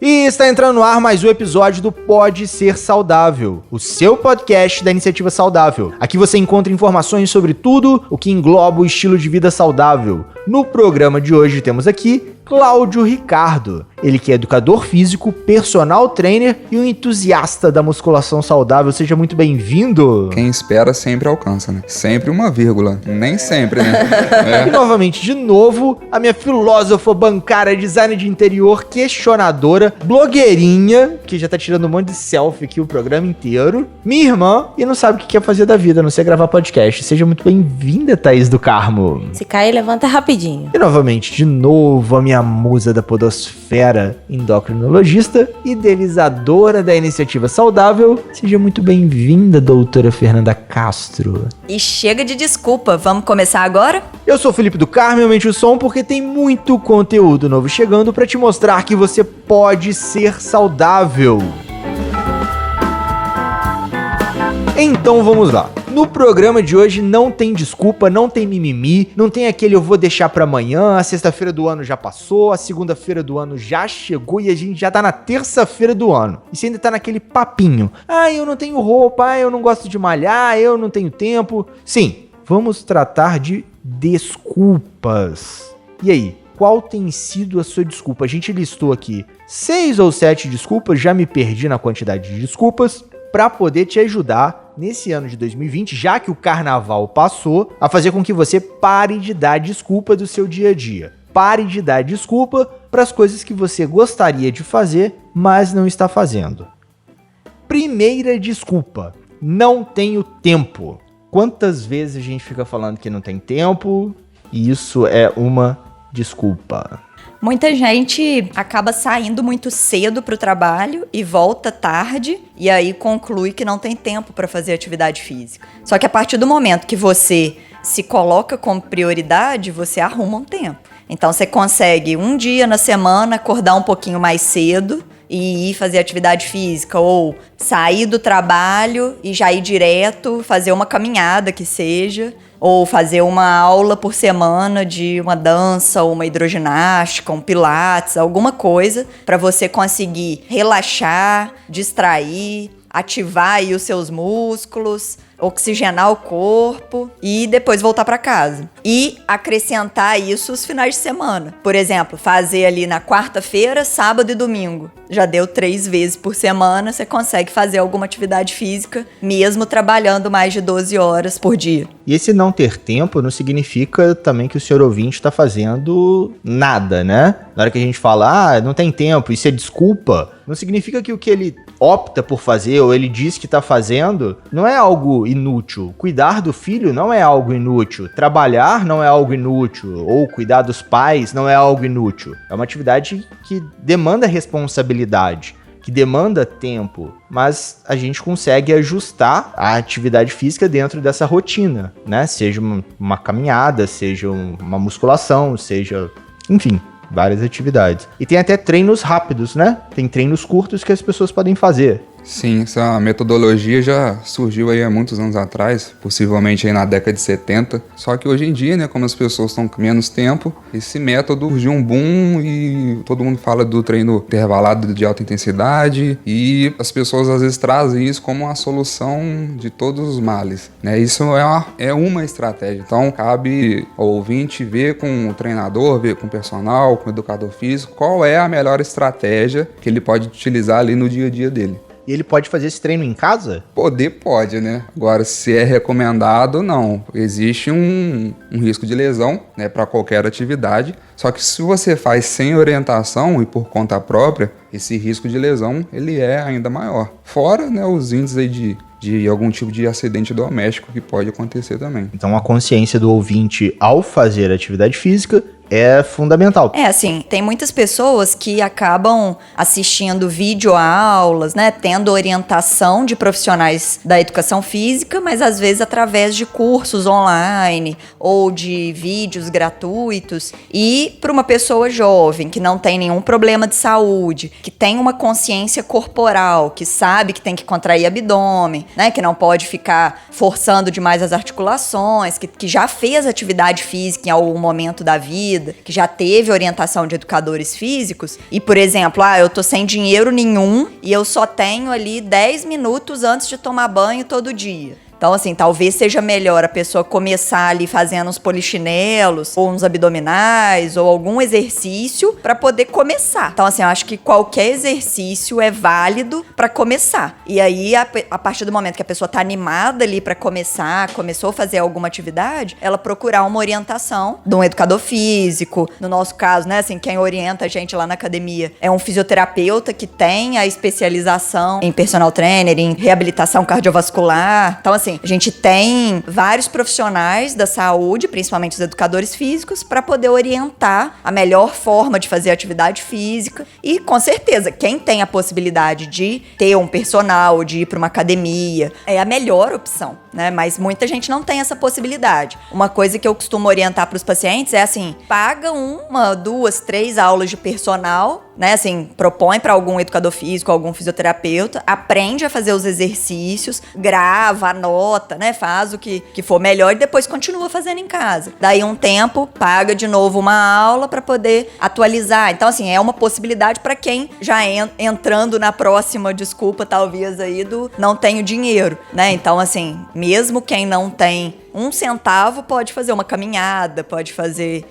E está entrando no ar mais um episódio do Pode Ser Saudável, o seu podcast da Iniciativa Saudável. Aqui você encontra informações sobre tudo o que engloba o estilo de vida saudável. No programa de hoje temos aqui Cláudio Ricardo, ele que é educador físico, personal trainer e um entusiasta da musculação saudável. Seja muito bem-vindo. Quem espera sempre alcança, né? Sempre uma vírgula, nem sempre, né? E novamente, de novo, a minha filósofa bancária, designer de interior, questionadora, blogueirinha, que já tá tirando um monte de selfie aqui o programa inteiro, minha irmã, e não sabe o que quer fazer da vida, a não ser gravar podcast. Seja muito bem-vinda, Thaís do Carmo. Se cair, levanta rapidinho. E novamente, de novo, a minha musa da podosfera, endocrinologista, idealizadora da Iniciativa Saudável. Seja muito bem-vinda, doutora Fernanda Castro. E chega de desculpa, vamos começar agora? Eu sou o Felipe do Carmo, aumente o som porque tem muito conteúdo novo chegando para te mostrar que você pode ser saudável. Então vamos lá. No programa de hoje não tem desculpa, não tem mimimi, não tem aquele eu vou deixar pra amanhã, a sexta-feira do ano já passou, a segunda-feira do ano já chegou e a gente já tá na terça-feira do ano. E você ainda tá naquele papinho. Eu não tenho roupa, eu não gosto de malhar, eu não tenho tempo. Sim, vamos tratar de desculpas. E aí, qual tem sido a sua desculpa? A gente listou aqui 6 ou 7 desculpas, já me perdi na quantidade de desculpas, para poder te ajudar nesse ano de 2020, já que o carnaval passou, a fazer com que você pare de dar desculpa do seu dia a dia. Pare de dar desculpa para as coisas que você gostaria de fazer, mas não está fazendo. Primeira desculpa: não tenho tempo. Quantas vezes a gente fica falando que não tem tempo e isso é uma desculpa? Muita gente acaba saindo muito cedo para o trabalho e volta tarde e aí conclui que não tem tempo para fazer atividade física. Só que a partir do momento que você se coloca como prioridade, você arruma um tempo. Então você consegue um dia na semana acordar um pouquinho mais cedo e ir fazer atividade física, ou sair do trabalho e já ir direto, fazer uma caminhada que seja, ou fazer uma aula por semana de uma dança, ou uma hidroginástica, um pilates, alguma coisa para você conseguir relaxar, distrair, ativar aí os seus músculos, oxigenar o corpo e depois voltar para casa. E acrescentar isso os finais de semana. Por exemplo, fazer ali na quarta-feira, sábado e domingo. Já deu 3 vezes por semana, você consegue fazer alguma atividade física, mesmo trabalhando mais de 12 horas por dia. E esse não ter tempo não significa também que o senhor ouvinte está fazendo nada, né? Na hora que a gente fala, não tem tempo, isso é desculpa, não significa que o que ele opta por fazer ou ele diz que está fazendo não é algo inútil. Cuidar do filho não é algo inútil. Trabalhar não é algo inútil. Ou cuidar dos pais não é algo inútil. É uma atividade que demanda responsabilidade, que demanda tempo, mas a gente consegue ajustar a atividade física dentro dessa rotina, né? Seja uma caminhada, seja uma musculação, seja, enfim, várias atividades. E tem até treinos rápidos, né? Tem treinos curtos que as pessoas podem fazer. Sim, essa metodologia já surgiu aí há muitos anos atrás, possivelmente aí na década de 70. Só que hoje em dia, né, como as pessoas estão com menos tempo, esse método surgiu um boom e todo mundo fala do treino intervalado de alta intensidade e as pessoas às vezes trazem isso como uma solução de todos os males, né? Isso é uma estratégia. Então cabe ao ouvinte ver com o treinador, ver com o personal, com o educador físico, qual é a melhor estratégia que ele pode utilizar ali no dia a dia dele. E ele pode fazer esse treino em casa? Pode, né? Agora, se é recomendado, não. Existe um risco de lesão, né, para qualquer atividade. Só que se você faz sem orientação e por conta própria, esse risco de lesão ele é ainda maior. Fora, né, os índices aí de algum tipo de acidente doméstico que pode acontecer também. Então a consciência do ouvinte ao fazer atividade física é fundamental. Assim, tem muitas pessoas que acabam assistindo videoaulas, né, tendo orientação de profissionais da educação física, mas às vezes através de cursos online ou de vídeos gratuitos. E para uma pessoa jovem que não tem nenhum problema de saúde, que tem uma consciência corporal, que sabe que tem que contrair abdômen, né, que não pode ficar forçando demais as articulações, que já fez atividade física em algum momento da vida, vida, que já teve orientação de educadores físicos e, por exemplo, eu tô sem dinheiro nenhum e eu só tenho ali 10 minutos antes de tomar banho todo dia. Então, assim, talvez seja melhor a pessoa começar ali fazendo uns polichinelos, ou uns abdominais, ou algum exercício para poder começar. Então, assim, eu acho que qualquer exercício é válido para começar. E aí, a partir do momento que a pessoa tá animada ali para começar, começou a fazer alguma atividade, ela procurar uma orientação de um educador físico. No nosso caso, né, assim, quem orienta a gente lá na academia é um fisioterapeuta que tem a especialização em personal trainer, em reabilitação cardiovascular. Então, assim, a gente tem vários profissionais da saúde, principalmente os educadores físicos, para poder orientar a melhor forma de fazer atividade física. E, com certeza, quem tem a possibilidade de ter um personal, de ir para uma academia, é a melhor opção, né? Mas muita gente não tem essa possibilidade. Uma coisa que eu costumo orientar para os pacientes é assim, paga 1, 2, 3 aulas de personal, né? Assim, propõe para algum educador físico, algum fisioterapeuta, aprende a fazer os exercícios, grava, anota, né? Faz o que for melhor e depois continua fazendo em casa. Daí um tempo, paga de novo uma aula para poder atualizar. Então, assim, é uma possibilidade para quem já entrando na próxima desculpa, talvez aí, do não tenho dinheiro, né? Então, assim, mesmo quem não tem 1 centavo pode fazer uma caminhada, pode fazer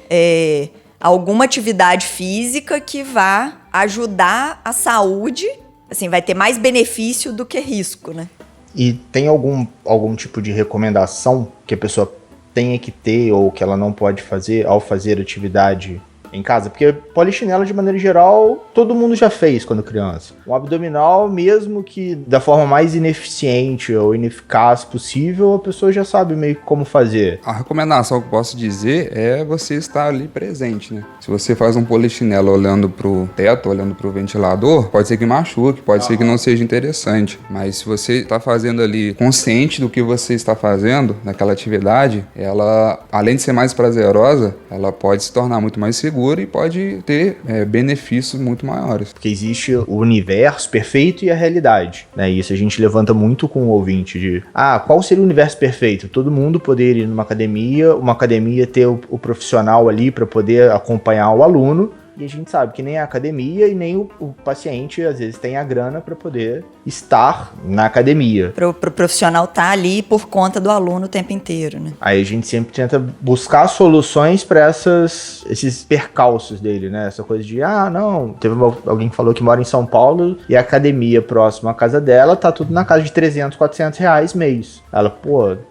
alguma atividade física que vá ajudar a saúde, assim, vai ter mais benefício do que risco, né? E tem algum tipo de recomendação que a pessoa tenha que ter ou que ela não pode fazer ao fazer atividade em casa? Porque polichinelo, de maneira geral, todo mundo já fez quando criança. Um abdominal, mesmo que da forma mais ineficiente ou ineficaz possível, a pessoa já sabe meio que como fazer. A recomendação que eu posso dizer é você estar ali presente, né? Se você faz um polichinelo olhando pro teto, olhando pro ventilador, pode ser que machuque, pode ser que não seja interessante. Mas se você está fazendo ali consciente do que você está fazendo naquela atividade, ela, além de ser mais prazerosa, ela pode se tornar muito mais segura e pode ter benefícios muito maiores. Porque existe o universo perfeito e a realidade, né? E isso a gente levanta muito com o ouvinte de, qual seria o universo perfeito? Todo mundo poder ir numa academia, uma academia ter o profissional ali para poder acompanhar o aluno. E a gente sabe que nem a academia e nem o paciente, às vezes, tem a grana para poder estar na academia. Pro profissional estar ali por conta do aluno o tempo inteiro, né? Aí a gente sempre tenta buscar soluções para esses percalços dele, né? Essa coisa de, não, teve alguém que falou que mora em São Paulo e a academia próxima à casa dela tá tudo na casa de 300, 400 reais mês. Ela,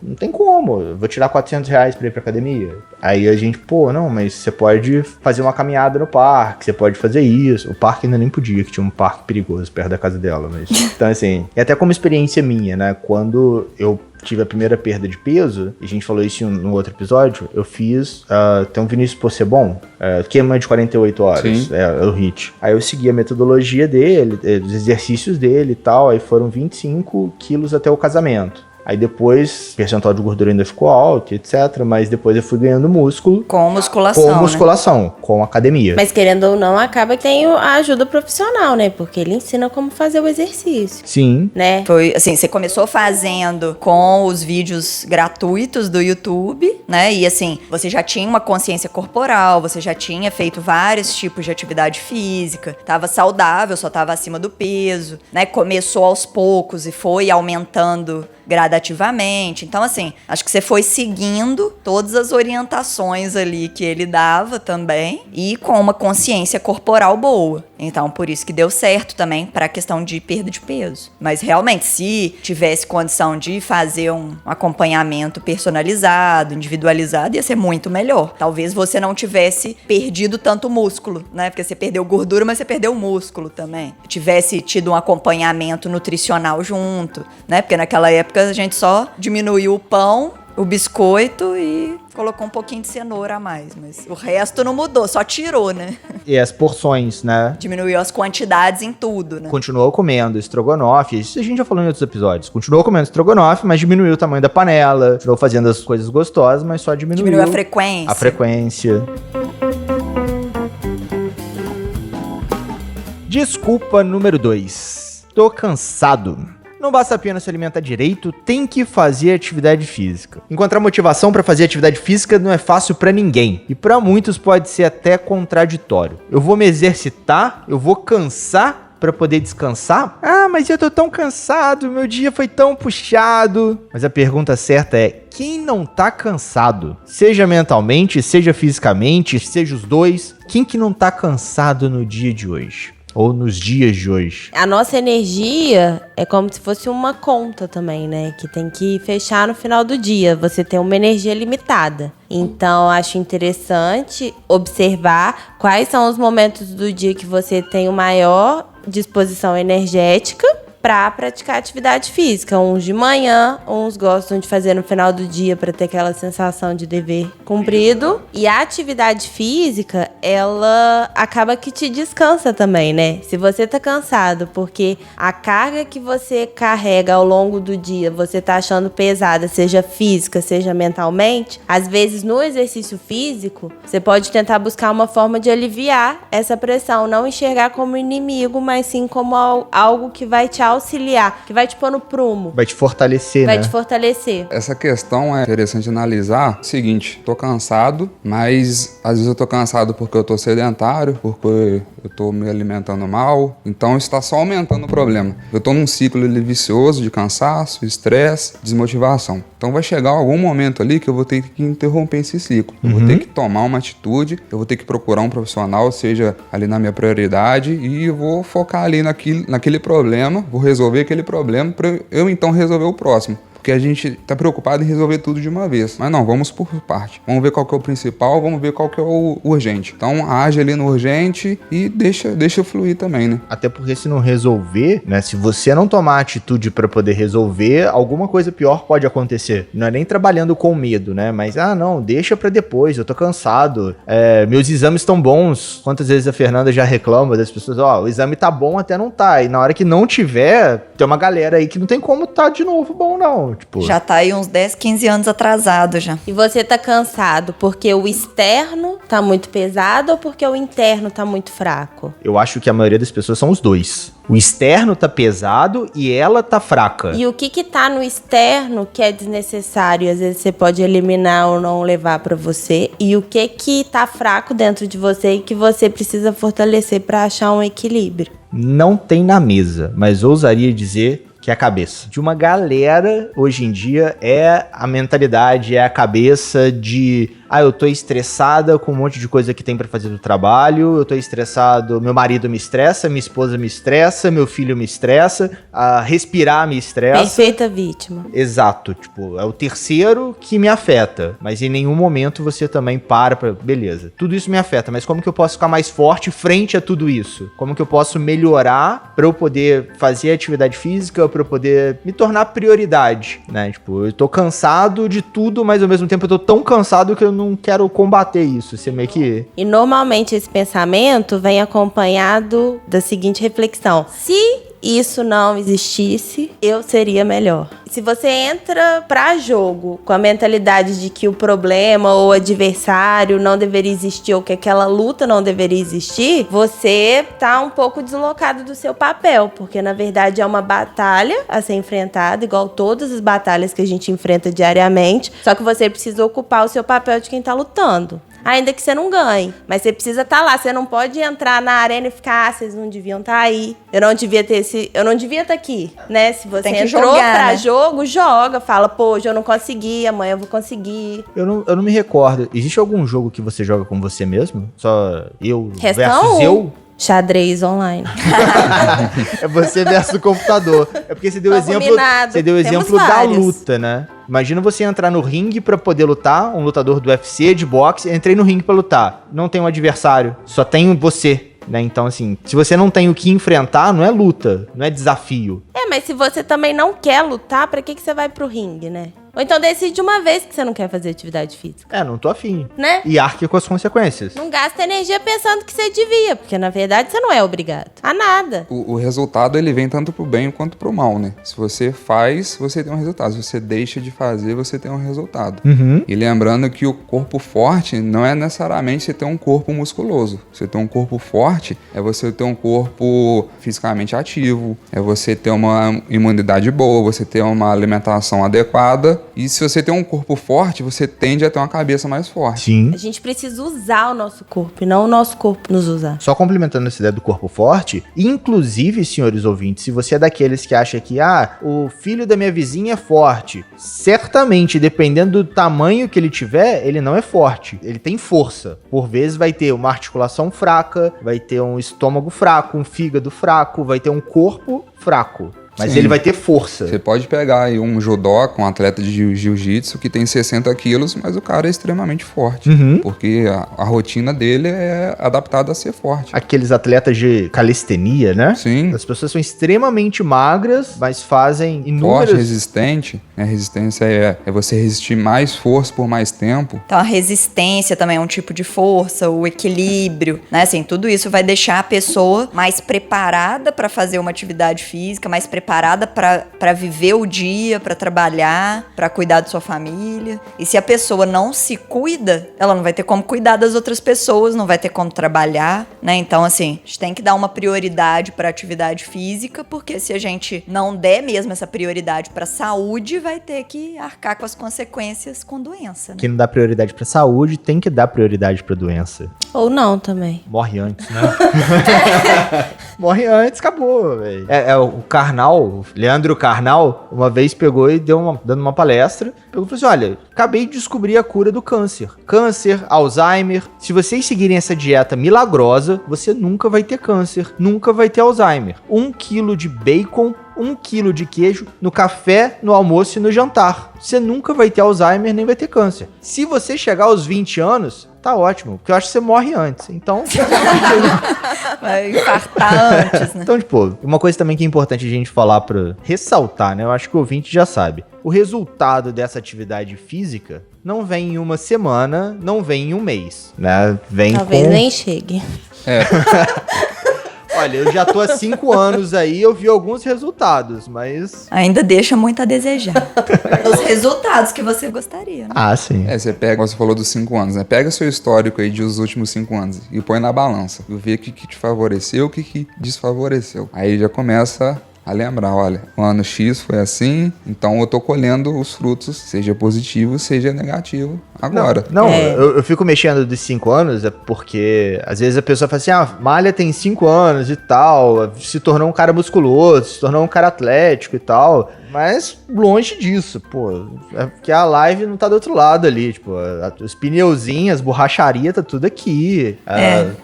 não tem como, eu vou tirar 400 reais pra ir pra academia. Aí a gente, não, mas você pode fazer uma caminhada no parque, você pode fazer isso. O parque ainda nem podia, que tinha um parque perigoso perto da casa dela, mas... Então, assim, e até como experiência minha, né? Quando eu tive a primeira perda de peso, e a gente falou isso no outro episódio, eu fiz, tem um Vinícius Possebon, queima de 48 horas, é o HIIT. Aí eu segui a metodologia dele, os exercícios dele e tal, aí foram 25 quilos até o casamento. Aí depois, o percentual de gordura ainda ficou alto, etc. Mas depois eu fui ganhando músculo. Com musculação, Com musculação, né? Com academia. Mas querendo ou não, acaba que tem a ajuda profissional, né? Porque ele ensina como fazer o exercício. Sim. Né? Foi assim, você começou fazendo com os vídeos gratuitos do YouTube, né? E assim, você já tinha uma consciência corporal, você já tinha feito vários tipos de atividade física, tava saudável, só tava acima do peso, né? Começou aos poucos e foi aumentando gradativamente. Então, assim, acho que você foi seguindo todas as orientações ali que ele dava também e com uma consciência corporal boa. Então, por isso que deu certo também para a questão de perda de peso. Mas, realmente, se tivesse condição de fazer um acompanhamento personalizado, individualizado, ia ser muito melhor. Talvez você não tivesse perdido tanto músculo, né? Porque você perdeu gordura, mas você perdeu músculo também. Tivesse tido um acompanhamento nutricional junto, né? Porque naquela época a gente só diminuiu o pão, o biscoito e colocou um pouquinho de cenoura a mais, mas o resto não mudou, só tirou, né? E as porções, né? Diminuiu as quantidades em tudo, né? Continuou comendo estrogonofe, isso a gente já falou em outros episódios. Continuou comendo estrogonofe, mas diminuiu o tamanho da panela, continuou fazendo as coisas gostosas, mas só diminuiu a frequência. A frequência. Desculpa número 2. Tô cansado. não basta apenas se alimentar direito, tem que fazer atividade física. Encontrar motivação para fazer atividade física não é fácil para ninguém, e para muitos pode ser até contraditório. Eu vou me exercitar, eu vou cansar para poder descansar? Ah, mas eu tô tão cansado, meu dia foi tão puxado. Mas a pergunta certa é: quem não tá cansado? Seja mentalmente, seja fisicamente, seja os dois. Quem que não tá cansado no dia de hoje? Ou nos dias de hoje? A nossa energia é como se fosse uma conta também, né? Que tem que fechar no final do dia. Você tem uma energia limitada. Então, acho interessante observar quais são os momentos do dia que você tem o maior disposição energética para praticar atividade física. Uns de manhã, uns gostam de fazer no final do dia para ter aquela sensação de dever cumprido. E a atividade física, ela acaba que te descansa também, né? Se você tá cansado porque a carga que você carrega ao longo do dia, você tá achando pesada, seja física, seja mentalmente, às vezes no exercício físico, você pode tentar buscar uma forma de aliviar essa pressão, não enxergar como inimigo, mas sim como algo que vai te auxiliar, que vai te pôr no prumo. Vai te fortalecer, Vai né? te fortalecer. Essa questão é interessante analisar. Seguinte, tô cansado, mas às vezes eu tô cansado porque eu tô sedentário, porque eu tô me alimentando mal. Então isso tá só aumentando o problema. Eu tô num ciclo vicioso de cansaço, estresse, desmotivação. Então vai chegar algum momento ali que eu vou ter que interromper esse ciclo. Eu vou ter que tomar uma atitude, eu vou ter que procurar um profissional, seja ali na minha prioridade, e eu vou focar ali naquele problema, vou resolver aquele problema para eu então resolver o próximo. Porque a gente tá preocupado em resolver tudo de uma vez. Mas não, vamos por parte. Vamos ver qual que é o principal, vamos ver qual que é o urgente. Então, age ali no urgente e deixa fluir também, né? Até porque se não resolver, né? Se você não tomar atitude pra poder resolver, alguma coisa pior pode acontecer. Não é nem trabalhando com medo, né? Mas, não, deixa pra depois, eu tô cansado. Meus exames estão bons. Quantas vezes a Fernanda já reclama das pessoas, o exame tá bom até não tá. E na hora que não tiver, tem uma galera aí que não tem como tá de novo bom, não. Tipo, Já tá aí uns 10, 15 anos atrasado já. E você tá cansado porque o externo tá muito pesado ou porque o interno tá muito fraco? eu acho que a maioria das pessoas são os dois. O externo tá pesado e ela tá fraca. E o que tá no externo que é desnecessário, às vezes você pode eliminar ou não levar pra você, e o que tá fraco dentro de você e que você precisa fortalecer pra achar um equilíbrio. Não tem na mesa, mas ousaria dizer que é a cabeça. De uma galera, hoje em dia, é a mentalidade, é a cabeça de... eu tô estressada com um monte de coisa que tem pra fazer do trabalho, eu tô estressado, meu marido me estressa, minha esposa me estressa, meu filho me estressa, respirar me estressa. Perfeita vítima. Exato, tipo, é o terceiro que me afeta, mas em nenhum momento você também para pra... Beleza, tudo isso me afeta, mas como que eu posso ficar mais forte frente a tudo isso? Como que eu posso melhorar pra eu poder fazer atividade física, pra eu poder me tornar prioridade, né? Tipo, eu tô cansado de tudo, mas ao mesmo tempo eu tô tão cansado que eu não quero combater isso. Você meio que... E normalmente esse pensamento vem acompanhado da seguinte reflexão: se isso não existisse, eu seria melhor. Se você entra pra jogo com a mentalidade de que o problema ou o adversário não deveria existir, ou que aquela luta não deveria existir, você tá um pouco deslocado do seu papel, porque na verdade é uma batalha a ser enfrentada, igual todas as batalhas que a gente enfrenta diariamente, só que você precisa ocupar o seu papel de quem tá lutando. Ainda que você não ganhe, mas você precisa estar lá. Você não pode entrar na arena e ficar, vocês não deviam estar aí. Eu não devia estar aqui, né? Se você entrou jogar, pra né? jogo, joga. Fala, pô, hoje eu não consegui, amanhã eu vou conseguir. Eu não me recordo. Existe algum jogo que você joga com você mesmo? Só eu Resta versus um. eu? Xadrez online. É você versus o computador. É porque você deu exemplo, Combinado. você deu Temos exemplo da vários. luta, né? Imagina você entrar no ringue pra poder lutar, um lutador do UFC, de boxe, entrei no ringue pra lutar. Não tem um adversário, só tem você, né? Então, assim, se você não tem o que enfrentar, não é luta, não é desafio. Mas se você também não quer lutar, pra que você vai pro ringue, né? Ou então decide de uma vez que você não quer fazer atividade física, Não tô afim. né? E arque com as consequências. Não gasta energia pensando que você devia, porque na verdade você não é obrigado a nada. O resultado, ele vem tanto pro bem quanto pro mal, né? Se você faz, você tem um resultado. Se você deixa de fazer, você tem um resultado. E lembrando que o corpo forte não é necessariamente você ter um corpo musculoso. Você ter um corpo forte é você ter um corpo fisicamente ativo, é você ter uma imunidade boa, você ter uma alimentação adequada. E se você tem um corpo forte, você tende a ter uma cabeça mais forte. Sim. A gente precisa usar o nosso corpo e não o nosso corpo nos usar. Só complementando essa ideia do corpo forte, inclusive, senhores ouvintes, se você é daqueles que acha que, o filho da minha vizinha é forte, certamente, dependendo do tamanho que ele tiver, ele não é forte. Ele tem força. Por vezes vai ter uma articulação fraca, vai ter um estômago fraco, um fígado fraco, vai ter um corpo fraco. Mas Sim. ele vai ter força. Você pode pegar aí um judoca, um atleta de jiu-jitsu que tem 60 quilos, mas o cara é extremamente forte. Porque a rotina dele é adaptada a ser forte. Aqueles atletas de calistenia, né? Sim. As pessoas são extremamente magras, mas fazem Forte, inúmeras... resistente. Né? Resistência é você resistir mais força por mais tempo. Então a resistência também é um tipo de força, o equilíbrio, né? Assim, tudo isso vai deixar a pessoa mais preparada para fazer uma atividade física, mais preparada para viver o dia, para trabalhar, para cuidar de sua família. E se a pessoa não se cuida, ela não vai ter como cuidar das outras pessoas, não vai ter como trabalhar, né? Então, assim, a gente tem que dar uma prioridade para atividade física, porque se a gente não der mesmo essa prioridade para saúde, vai ter que arcar com as consequências com doença, né? Quem não dá prioridade pra saúde tem que dar prioridade pra doença. Ou não também. Morre antes, né? Morre antes, acabou, velho. O Karnal, o Leandro Karnal, uma vez pegou e dando uma palestra, pegou e falou assim, olha, acabei de descobrir a cura do câncer. Câncer, Alzheimer. Se vocês seguirem essa dieta milagrosa, você nunca vai ter câncer, nunca vai ter Alzheimer. 1 quilo de bacon, 1 quilo de queijo no café, no almoço e no jantar. Você nunca vai ter Alzheimer, nem vai ter câncer. Se você chegar aos 20 anos, tá ótimo, porque eu acho que você morre antes. Então... Vai infartar antes, né? Então, tipo, uma coisa também que é importante a gente falar pra ressaltar, né? Eu acho que o ouvinte já sabe. O resultado dessa atividade física não vem em uma semana, não vem em um mês, né? Vem Talvez com... nem chegue. Olha, eu já tô há 5 anos aí, eu vi alguns resultados, mas... Ainda deixa muito a desejar. Os resultados que você gostaria, né? Ah, sim. Você pega, você falou dos 5 anos, né? Pega seu histórico aí dos últimos 5 anos e põe na balança. E vê o que te favoreceu, o que desfavoreceu. Aí já começa a lembrar, olha, o ano X foi assim, então eu tô colhendo os frutos, seja positivo, seja negativo, agora. Não, eu fico mexendo dos 5 anos, é porque às vezes a pessoa fala assim, Malha tem 5 anos e tal, se tornou um cara musculoso, se tornou um cara atlético e tal, mas longe disso, pô, é porque a live não tá do outro lado ali, tipo, os pneuzinhos, as borracharias, tá tudo aqui,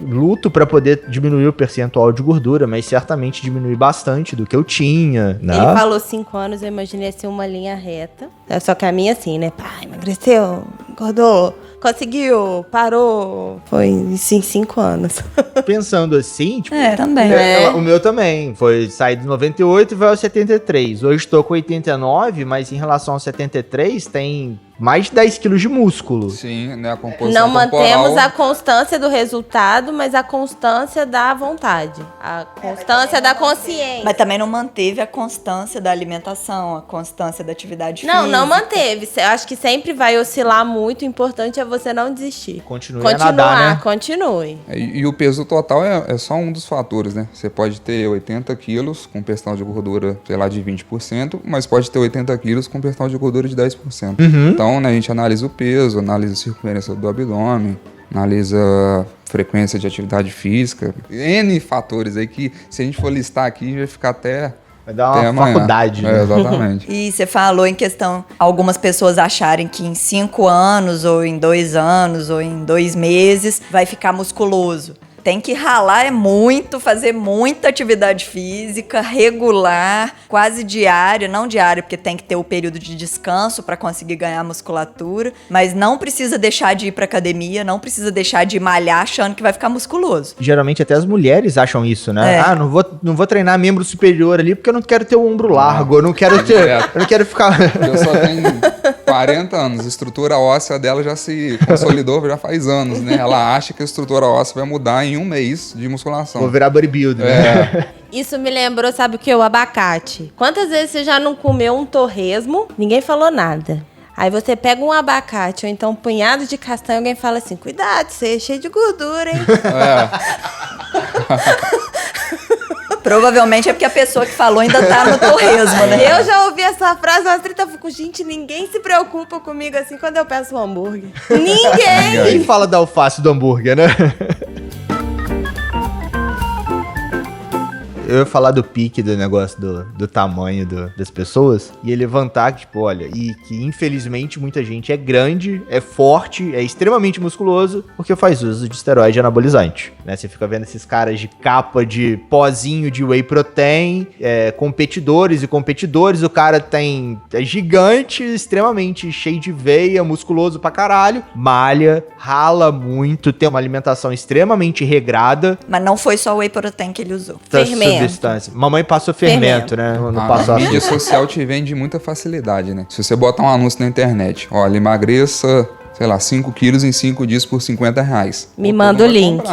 luto pra poder diminuir o percentual de gordura, mas certamente diminuir bastante do que eu tinha, né? Ele falou 5 anos, eu imaginei assim uma linha reta. Só que a minha assim, né? Pá, emagreceu, engordou, conseguiu, parou. Foi em 5 anos. Pensando assim, tipo... Também. O meu também. Foi sair de 98 e vai aos 73. Hoje estou com 89, mas em relação aos 73 tem mais de 10 quilos de músculo. Sim, né? A composição Não mantemos corporal... a constância do resultado, mas a constância da vontade. A constância da consciência. Mas também não manteve a constância da alimentação, a constância da atividade física. Não manteve. Eu acho que sempre vai oscilar muito. O importante é você não desistir. Continue a nadar, né? Continue. E o peso total é só um dos fatores, né? Você pode ter 80 quilos com percentual de gordura, sei lá, de 20%, mas pode ter 80 quilos com percentual de gordura de 10%. Então, né, a gente analisa o peso, analisa a circunferência do abdômen, analisa a frequência de atividade física, N fatores aí que, se a gente for listar aqui, vai ficar até... Vai dar uma faculdade, né? Exatamente. E você falou em questão, algumas pessoas acharem que em 5 anos, ou em 2 anos, ou em 2 meses, vai ficar musculoso. Tem que ralar muito, fazer muita atividade física, regular, quase diária, não diária, porque tem que ter o período de descanso para conseguir ganhar musculatura, mas não precisa deixar de ir pra academia, não precisa deixar de malhar achando que vai ficar musculoso. Geralmente até as mulheres acham isso, né? É. Ah, não vou treinar membro superior ali porque eu não quero ter o ombro largo, eu não quero ficar... Eu só tenho 40 anos, a estrutura óssea dela já se consolidou já faz anos, né? Ela acha que a estrutura óssea vai mudar em um mês de musculação. Vou virar bodybuilder, né? Isso me lembrou, sabe o que? O abacate. Quantas vezes você já não comeu um torresmo? Ninguém falou nada. Aí você pega um abacate ou então um punhado de castanha e alguém fala assim, cuidado, você é cheio de gordura, hein? Provavelmente é porque a pessoa que falou ainda tá no torresmo, né? Eu já ouvi essa frase umas 30 vezes. Gente, ninguém se preocupa comigo assim quando eu peço um hambúrguer. Ninguém! Quem fala da alface do hambúrguer, né? Eu ia falar do pique do negócio do tamanho das pessoas. E levantar que, tipo, olha, e que infelizmente muita gente é grande, é forte, é extremamente musculoso, porque faz uso de esteroide anabolizante, né? Você fica vendo esses caras de capa de pozinho de whey protein, competidores, o cara é gigante, extremamente cheio de veia, musculoso pra caralho, malha, rala muito, tem uma alimentação extremamente regrada. Mas não foi só o whey protein que ele usou. Fermento. Substância. Mamãe passou fermento, né? Não A passou mídia social te vende muita facilidade, né? Se você botar um anúncio na internet, olha, emagreça, sei lá, 5 quilos em 5 dias por R$50. Me manda o link.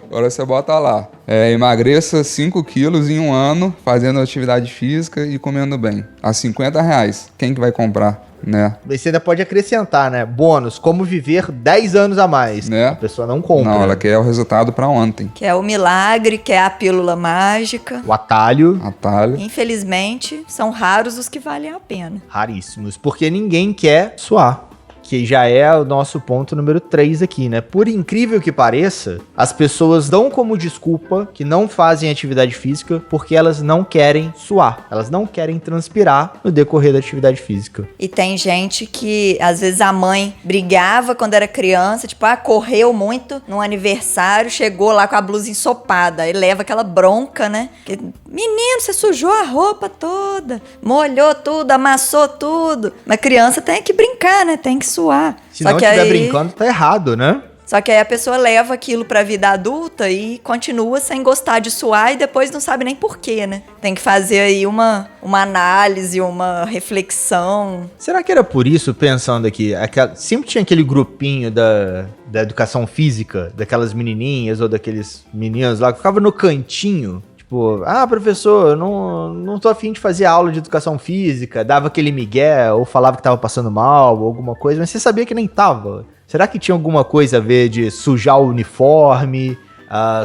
Agora você bota lá, emagreça 5 quilos em um ano, fazendo atividade física e comendo bem. A R$50, quem que vai comprar? Né? Você ainda pode acrescentar, né? Bônus, como viver 10 anos a mais. Né? A pessoa não compra. Não, ela quer o resultado pra ontem. Que é o milagre, que é a pílula mágica. O atalho. Atalho. Infelizmente, são raros os que valem a pena. Raríssimos. Porque ninguém quer suar. Que já é o nosso ponto número 3 aqui, né? Por incrível que pareça, as pessoas dão como desculpa que não fazem atividade física porque elas não querem suar. Elas não querem transpirar no decorrer da atividade física. E tem gente que, às vezes, a mãe brigava quando era criança, tipo, correu muito num aniversário, chegou lá com a blusa ensopada, aí leva aquela bronca, né? Que, menino, você sujou a roupa toda, molhou tudo, amassou tudo. Mas criança tem que brincar, né? Tem que suar. Se não estiver brincando, tá errado, né? Só que aí a pessoa leva aquilo pra vida adulta e continua sem gostar de suar e depois não sabe nem porquê, né? Tem que fazer aí uma análise, uma reflexão. Será que era por isso, pensando aqui, sempre tinha aquele grupinho da educação física, daquelas menininhas ou daqueles meninos lá que ficavam no cantinho? Tipo, professor, eu não tô afim de fazer aula de educação física, dava aquele migué, ou falava que tava passando mal, ou alguma coisa, mas você sabia que nem tava. Será que tinha alguma coisa a ver de sujar o uniforme,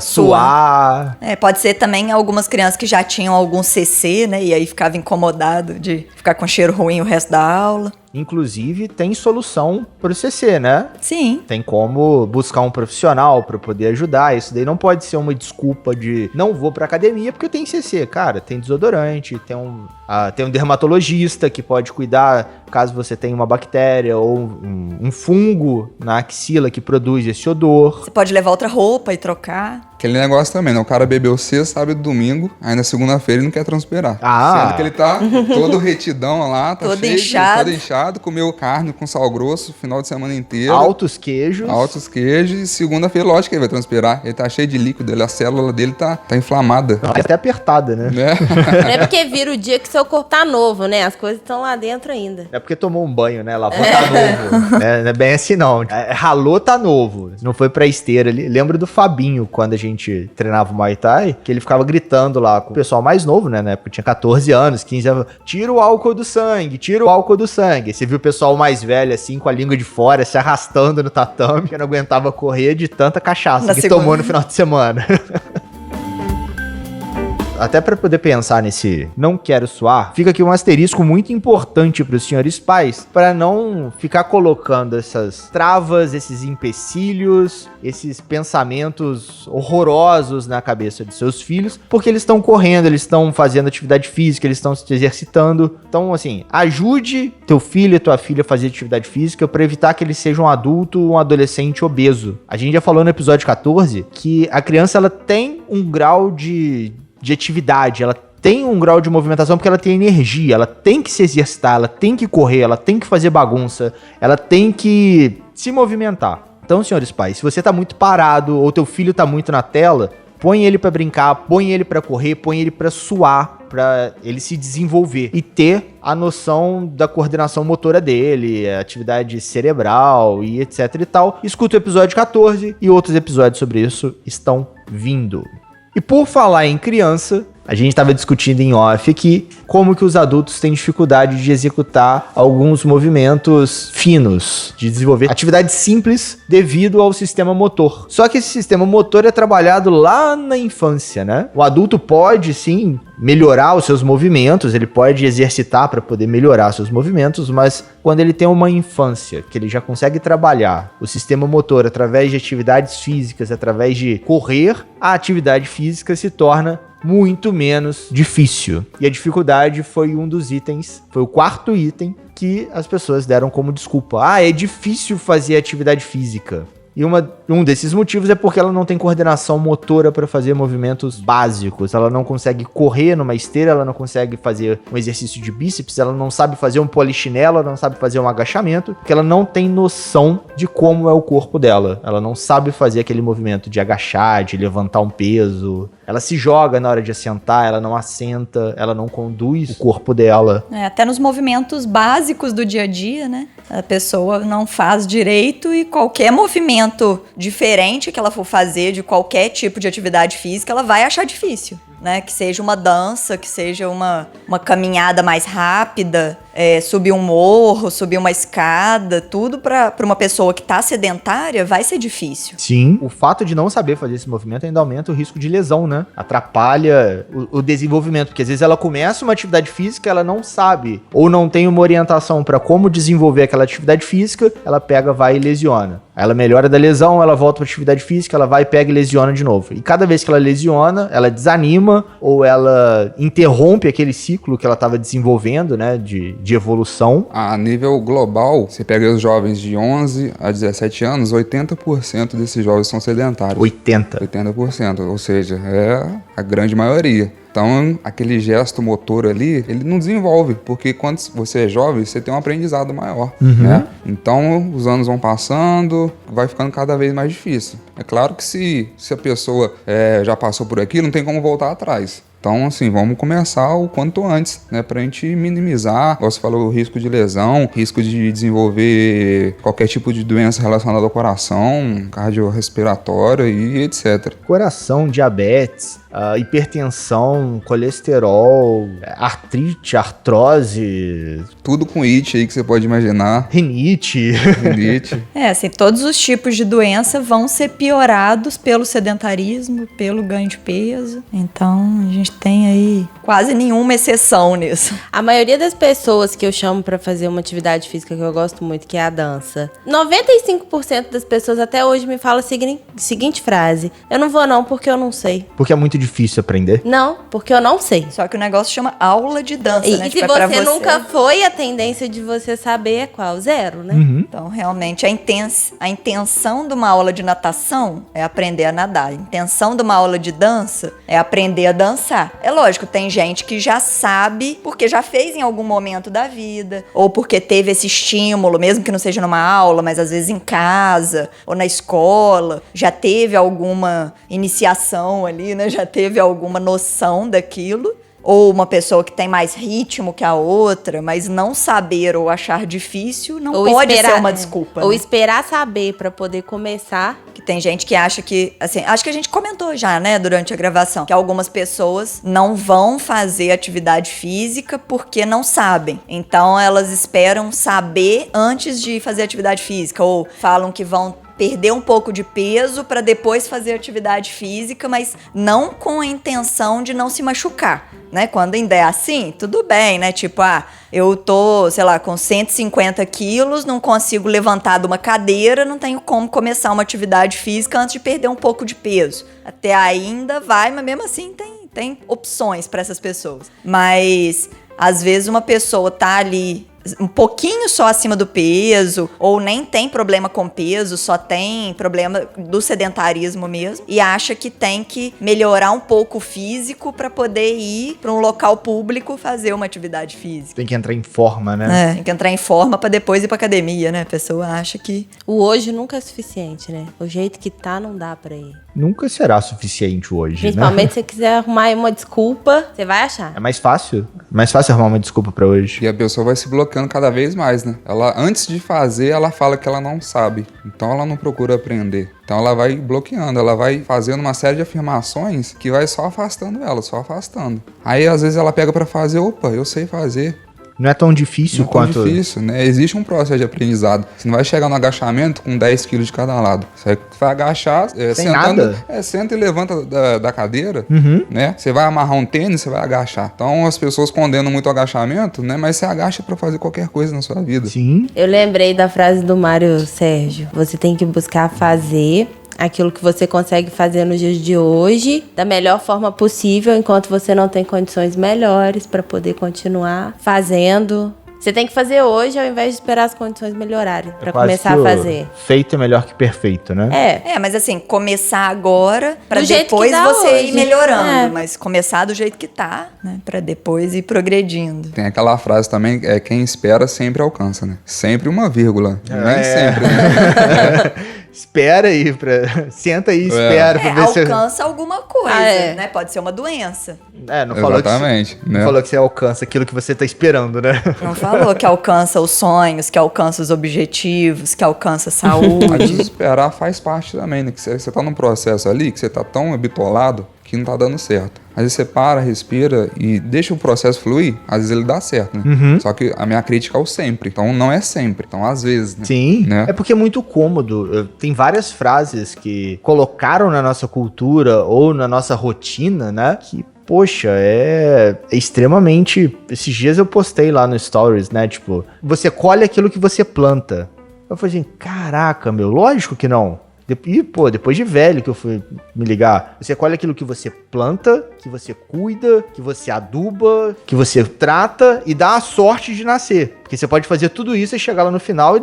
suar? Pode ser também algumas crianças que já tinham algum CC, né, e aí ficava incomodado de ficar com cheiro ruim o resto da aula. Inclusive, tem solução pro CC, né? Sim. Tem como buscar um profissional para poder ajudar. Isso daí não pode ser uma desculpa de não vou pra academia porque eu tenho CC. Cara, tem desodorante, tem um dermatologista que pode cuidar caso você tenha uma bactéria ou um fungo na axila que produz esse odor. Você pode levar outra roupa e trocar. Aquele negócio também, né? O cara bebeu sexta, sábado e domingo, aí na segunda-feira ele não quer transpirar. Sendo que ele tá todo retidão lá, tá todo cheio, inchado. todo inchado, comeu carne com sal grosso o final de semana inteiro. Altos queijos. E segunda-feira, lógico que ele vai transpirar. Ele tá cheio de líquido, a célula dele tá inflamada. Até apertada, né? Não é porque vira o dia que seu corpo tá novo, né? As coisas estão lá dentro ainda. É porque tomou um banho, né? Lavou, tá novo. Não é bem assim, não. Ralou, tá novo. Não foi pra esteira. Lembro do Fabinho, quando a gente treinava o Muay Thai, que ele ficava gritando lá com o pessoal mais novo, né? Na época tinha 14 anos, 15 anos. Tira o álcool do sangue, tira o álcool do sangue. Aí você viu o pessoal mais velho, assim, com a língua de fora, se arrastando no tatame, que não aguentava correr de tanta cachaça que tomou no final de semana. até para poder pensar nesse não quero suar, fica aqui um asterisco muito importante para os senhores pais, para não ficar colocando essas travas, esses empecilhos, esses pensamentos horrorosos na cabeça de seus filhos, porque eles estão correndo, eles estão fazendo atividade física, eles estão se exercitando. Então, assim, ajude teu filho e tua filha a fazer atividade física para evitar que ele seja um adulto, um adolescente obeso. A gente já falou no episódio 14 que a criança ela tem um grau de atividade, ela tem um grau de movimentação porque ela tem energia, ela tem que se exercitar, ela tem que correr, ela tem que fazer bagunça, ela tem que se movimentar. Então, senhores pais, se você tá muito parado ou teu filho tá muito na tela, põe ele pra brincar, põe ele pra correr, põe ele pra suar, pra ele se desenvolver e ter a noção da coordenação motora dele, a atividade cerebral e etc e tal. Escuta o episódio 14 e outros episódios sobre isso estão vindo. E por falar em criança, a gente estava discutindo em off aqui como que os adultos têm dificuldade de executar alguns movimentos finos, de desenvolver atividades simples devido ao sistema motor. Só que esse sistema motor é trabalhado lá na infância, né? O adulto pode, sim, melhorar os seus movimentos, ele pode exercitar para poder melhorar seus movimentos, mas quando ele tem uma infância, que ele já consegue trabalhar o sistema motor através de atividades físicas, através de correr, a atividade física se torna muito menos difícil. E a dificuldade foi um dos itens, foi o quarto item que as pessoas deram como desculpa. Ah, é difícil fazer atividade física. E um desses motivos é porque ela não tem coordenação motora para fazer movimentos básicos. Ela não consegue correr numa esteira, ela não consegue fazer um exercício de bíceps, ela não sabe fazer um polichinelo, ela não sabe fazer um agachamento, porque ela não tem noção de como é o corpo dela. Ela não sabe fazer aquele movimento de agachar, de levantar um peso. Ela se joga na hora de assentar, ela não assenta, ela não conduz o corpo dela. Até nos movimentos básicos do dia a dia, né? A pessoa não faz direito e qualquer movimento diferente que ela for fazer de qualquer tipo de atividade física, ela vai achar difícil, né? Que seja uma dança, que seja uma caminhada mais rápida, subir um morro, subir uma escada, tudo para uma pessoa que tá sedentária vai ser difícil. Sim, o fato de não saber fazer esse movimento ainda aumenta o risco de lesão, né? Atrapalha o desenvolvimento, porque às vezes ela começa uma atividade física, ela não sabe, ou não tem uma orientação para como desenvolver aquela atividade física, ela pega, vai e lesiona. Aí ela melhora da lesão, ela volta para atividade física, ela vai, pega e lesiona de novo. E cada vez que ela lesiona, ela desanima ou ela interrompe aquele ciclo que ela estava desenvolvendo, né, de evolução. A nível global, você pega os jovens de 11 a 17 anos, 80% desses jovens são sedentários. 80%, ou seja, é a grande maioria. Então, aquele gesto motor ali, ele não desenvolve, porque quando você é jovem, você tem um aprendizado maior, né? Então, os anos vão passando, vai ficando cada vez mais difícil. É claro que se a pessoa já passou por aqui, não tem como voltar atrás. Então, assim, vamos começar o quanto antes, né? Pra gente minimizar, como você falou, o risco de lesão, risco de desenvolver qualquer tipo de doença relacionada ao coração, cardiorrespiratória e etc. Coração, diabetes, hipertensão, colesterol, artrite, artrose... Tudo com it aí que você pode imaginar. Rinite. Assim, todos os tipos de doença vão ser piorados pelo sedentarismo, pelo ganho de peso. Então, a gente tem aí quase nenhuma exceção nisso. A maioria das pessoas que eu chamo pra fazer uma atividade física que eu gosto muito, que é a dança, 95% das pessoas até hoje me falam a seguinte frase: eu não vou não porque eu não sei. Porque é muito difícil aprender? Não, porque eu não sei. Só que o negócio chama aula de dança, E né? se você nunca foi, a tendência de você saber é qual? Zero, né? Então, realmente, a intenção de uma aula de natação é aprender a nadar. A intenção de uma aula de dança é aprender a dançar. É lógico, tem gente que já sabe porque já fez em algum momento da vida, ou porque teve esse estímulo, mesmo que não seja numa aula, mas às vezes em casa ou na escola, já teve alguma iniciação ali, né? Já teve alguma noção daquilo. Ou uma pessoa que tem mais ritmo que a outra, mas não saber ou achar difícil não pode ser uma desculpa. Ou né? esperar saber pra poder começar Que tem gente que acha que, assim, acho que a gente comentou já, né, durante a gravação, que algumas pessoas não vão fazer atividade física porque não sabem. Então elas esperam saber antes de fazer atividade física, ou falam que vão perder um pouco de peso para depois fazer atividade física, mas não com a intenção de não se machucar, né? Quando ainda é assim, tudo bem, né? Tipo, eu tô, sei lá, com 150 quilos, não consigo levantar de uma cadeira, não tenho como começar uma atividade física antes de perder um pouco de peso. Até ainda vai, mas mesmo assim tem opções para essas pessoas. Mas às vezes uma pessoa tá ali um pouquinho só acima do peso, ou nem tem problema com peso, só tem problema do sedentarismo mesmo, e acha que tem que melhorar um pouco o físico para poder ir para um local público fazer uma atividade física. Tem que entrar em forma, né? Tem que entrar em forma para depois ir pra academia, né? A pessoa acha que... O hoje nunca é suficiente, né? O jeito que tá não dá pra ir. Nunca será suficiente hoje, Principalmente né? se você quiser arrumar aí uma desculpa, você vai achar. É mais fácil arrumar uma desculpa pra hoje. E a pessoa vai se bloqueando cada vez mais, né? Ela, antes de fazer, ela fala que ela não sabe. Então ela não procura aprender. Então ela vai bloqueando, ela vai fazendo uma série de afirmações que vai só afastando ela, só afastando. Aí às vezes ela pega pra fazer, opa, eu sei fazer. Não é tão difícil quanto... Não é tão difícil, né? Existe um processo de aprendizado. Você não vai chegar no agachamento com 10 quilos de cada lado. Você vai agachar, sentando... nada. Senta e levanta da cadeira, Uhum. né? Você vai amarrar um tênis, você vai agachar. Então as pessoas condenam muito o agachamento, né? Mas você agacha pra fazer qualquer coisa na sua vida. Sim. Eu lembrei da frase do Mário Sérgio. Você tem que buscar fazer aquilo que você consegue fazer nos dias de hoje da melhor forma possível, enquanto você não tem condições melhores para poder continuar fazendo. Você tem que fazer hoje ao invés de esperar as condições melhorarem para começar a fazer. Feito é melhor que perfeito, né? Mas assim, começar agora pra Do jeito depois que dá você hoje. ir melhorando. É. Mas começar do jeito que tá, né? Pra depois ir progredindo. Tem aquela frase também, quem espera sempre alcança, né? Sempre uma vírgula. Nem sempre, né? Espera aí, senta aí e espera pra ver se... Alcança alguma coisa, né? Pode ser uma doença. Não falou Exatamente, que, né? não falou que você alcança aquilo que você tá esperando, né? Não falou que alcança os sonhos, que alcança os objetivos, que alcança a Às saúde. vezes esperar faz parte também, né? Que você tá num processo ali, que você tá tão bitolado que não tá dando certo. Às vezes você para, respira e deixa o processo fluir, às vezes ele dá certo, né? Uhum. Só que a minha crítica é o sempre, então não é sempre, então às vezes, né? Sim, Né? é porque é muito cômodo. Tem várias frases que colocaram na nossa cultura ou na nossa rotina, né? Que, poxa, é extremamente... Esses dias eu postei lá no Stories, né? Tipo, você colhe aquilo que você planta. Eu falei assim, caraca, meu, lógico que não. E, pô, depois de velho que eu fui me ligar, você colhe aquilo que você planta, que você cuida, que você aduba, que você trata e dá a sorte de nascer. Porque você pode fazer tudo isso e chegar lá no final e...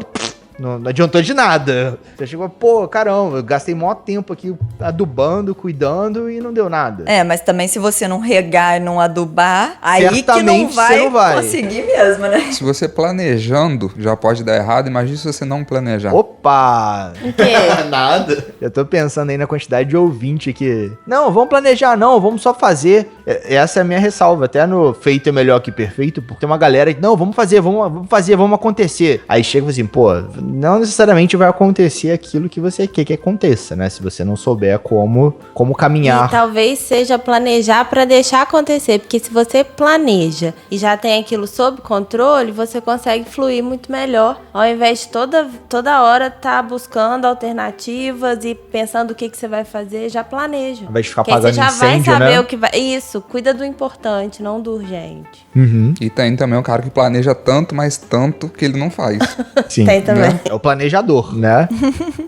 Não adiantou de nada. Você chegou, pô, caramba, eu gastei maior tempo aqui adubando, cuidando e não deu nada. Mas também se você não regar e não adubar, aí Certamente que não vai você conseguir mesmo, né? Se você planejando já pode dar errado, imagina se você não planejar. Opa! O quê? Nada. Eu tô pensando aí na quantidade de ouvinte aqui. Não, vamos planejar não, vamos só fazer. Essa é a minha ressalva, até no feito é melhor que perfeito, porque tem uma galera que, não, vamos fazer, vamos acontecer. Aí chega assim, pô, não necessariamente vai acontecer aquilo que você quer que aconteça, né? Se você não souber como caminhar. E talvez seja planejar para deixar acontecer, porque se você planeja e já tem aquilo sob controle, você consegue fluir muito melhor, ao invés de toda hora estar buscando alternativas e pensando o que você vai fazer, já planeja. Vai ficar Porque aí apagando você já vai incêndio, saber né? o que vai... Isso, cuida do importante, não do urgente. Uhum. E tem também o cara que planeja tanto, mas tanto que ele não faz. Sim. Tem também. É o planejador, né?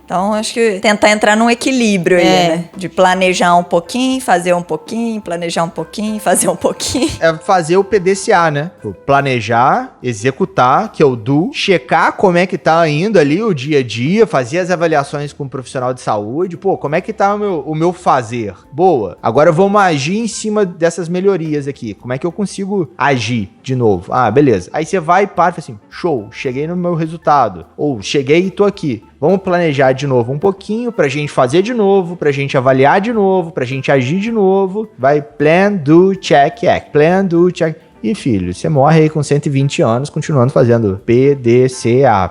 Então, acho que tentar entrar num equilíbrio aí, né? De planejar um pouquinho, fazer um pouquinho, planejar um pouquinho, fazer um pouquinho. É fazer o PDCA, né? Planejar, executar, que é o do, checar como é que tá indo ali o dia a dia, fazer as avaliações com o profissional de saúde. Pô, como é que tá o meu fazer? Boa. Agora vamos agir em cima dessas melhorias aqui. Como é que eu consigo agir de novo? Ah, beleza. Aí você vai e para e fala assim, show, cheguei no meu resultado. Ou cheguei e tô aqui. Vamos planejar de novo um pouquinho pra gente fazer de novo, pra gente avaliar de novo, pra gente agir de novo. Vai plan, do, check, act. Plan, do, check. E, filho, você morre aí com 120 anos continuando fazendo PDCA.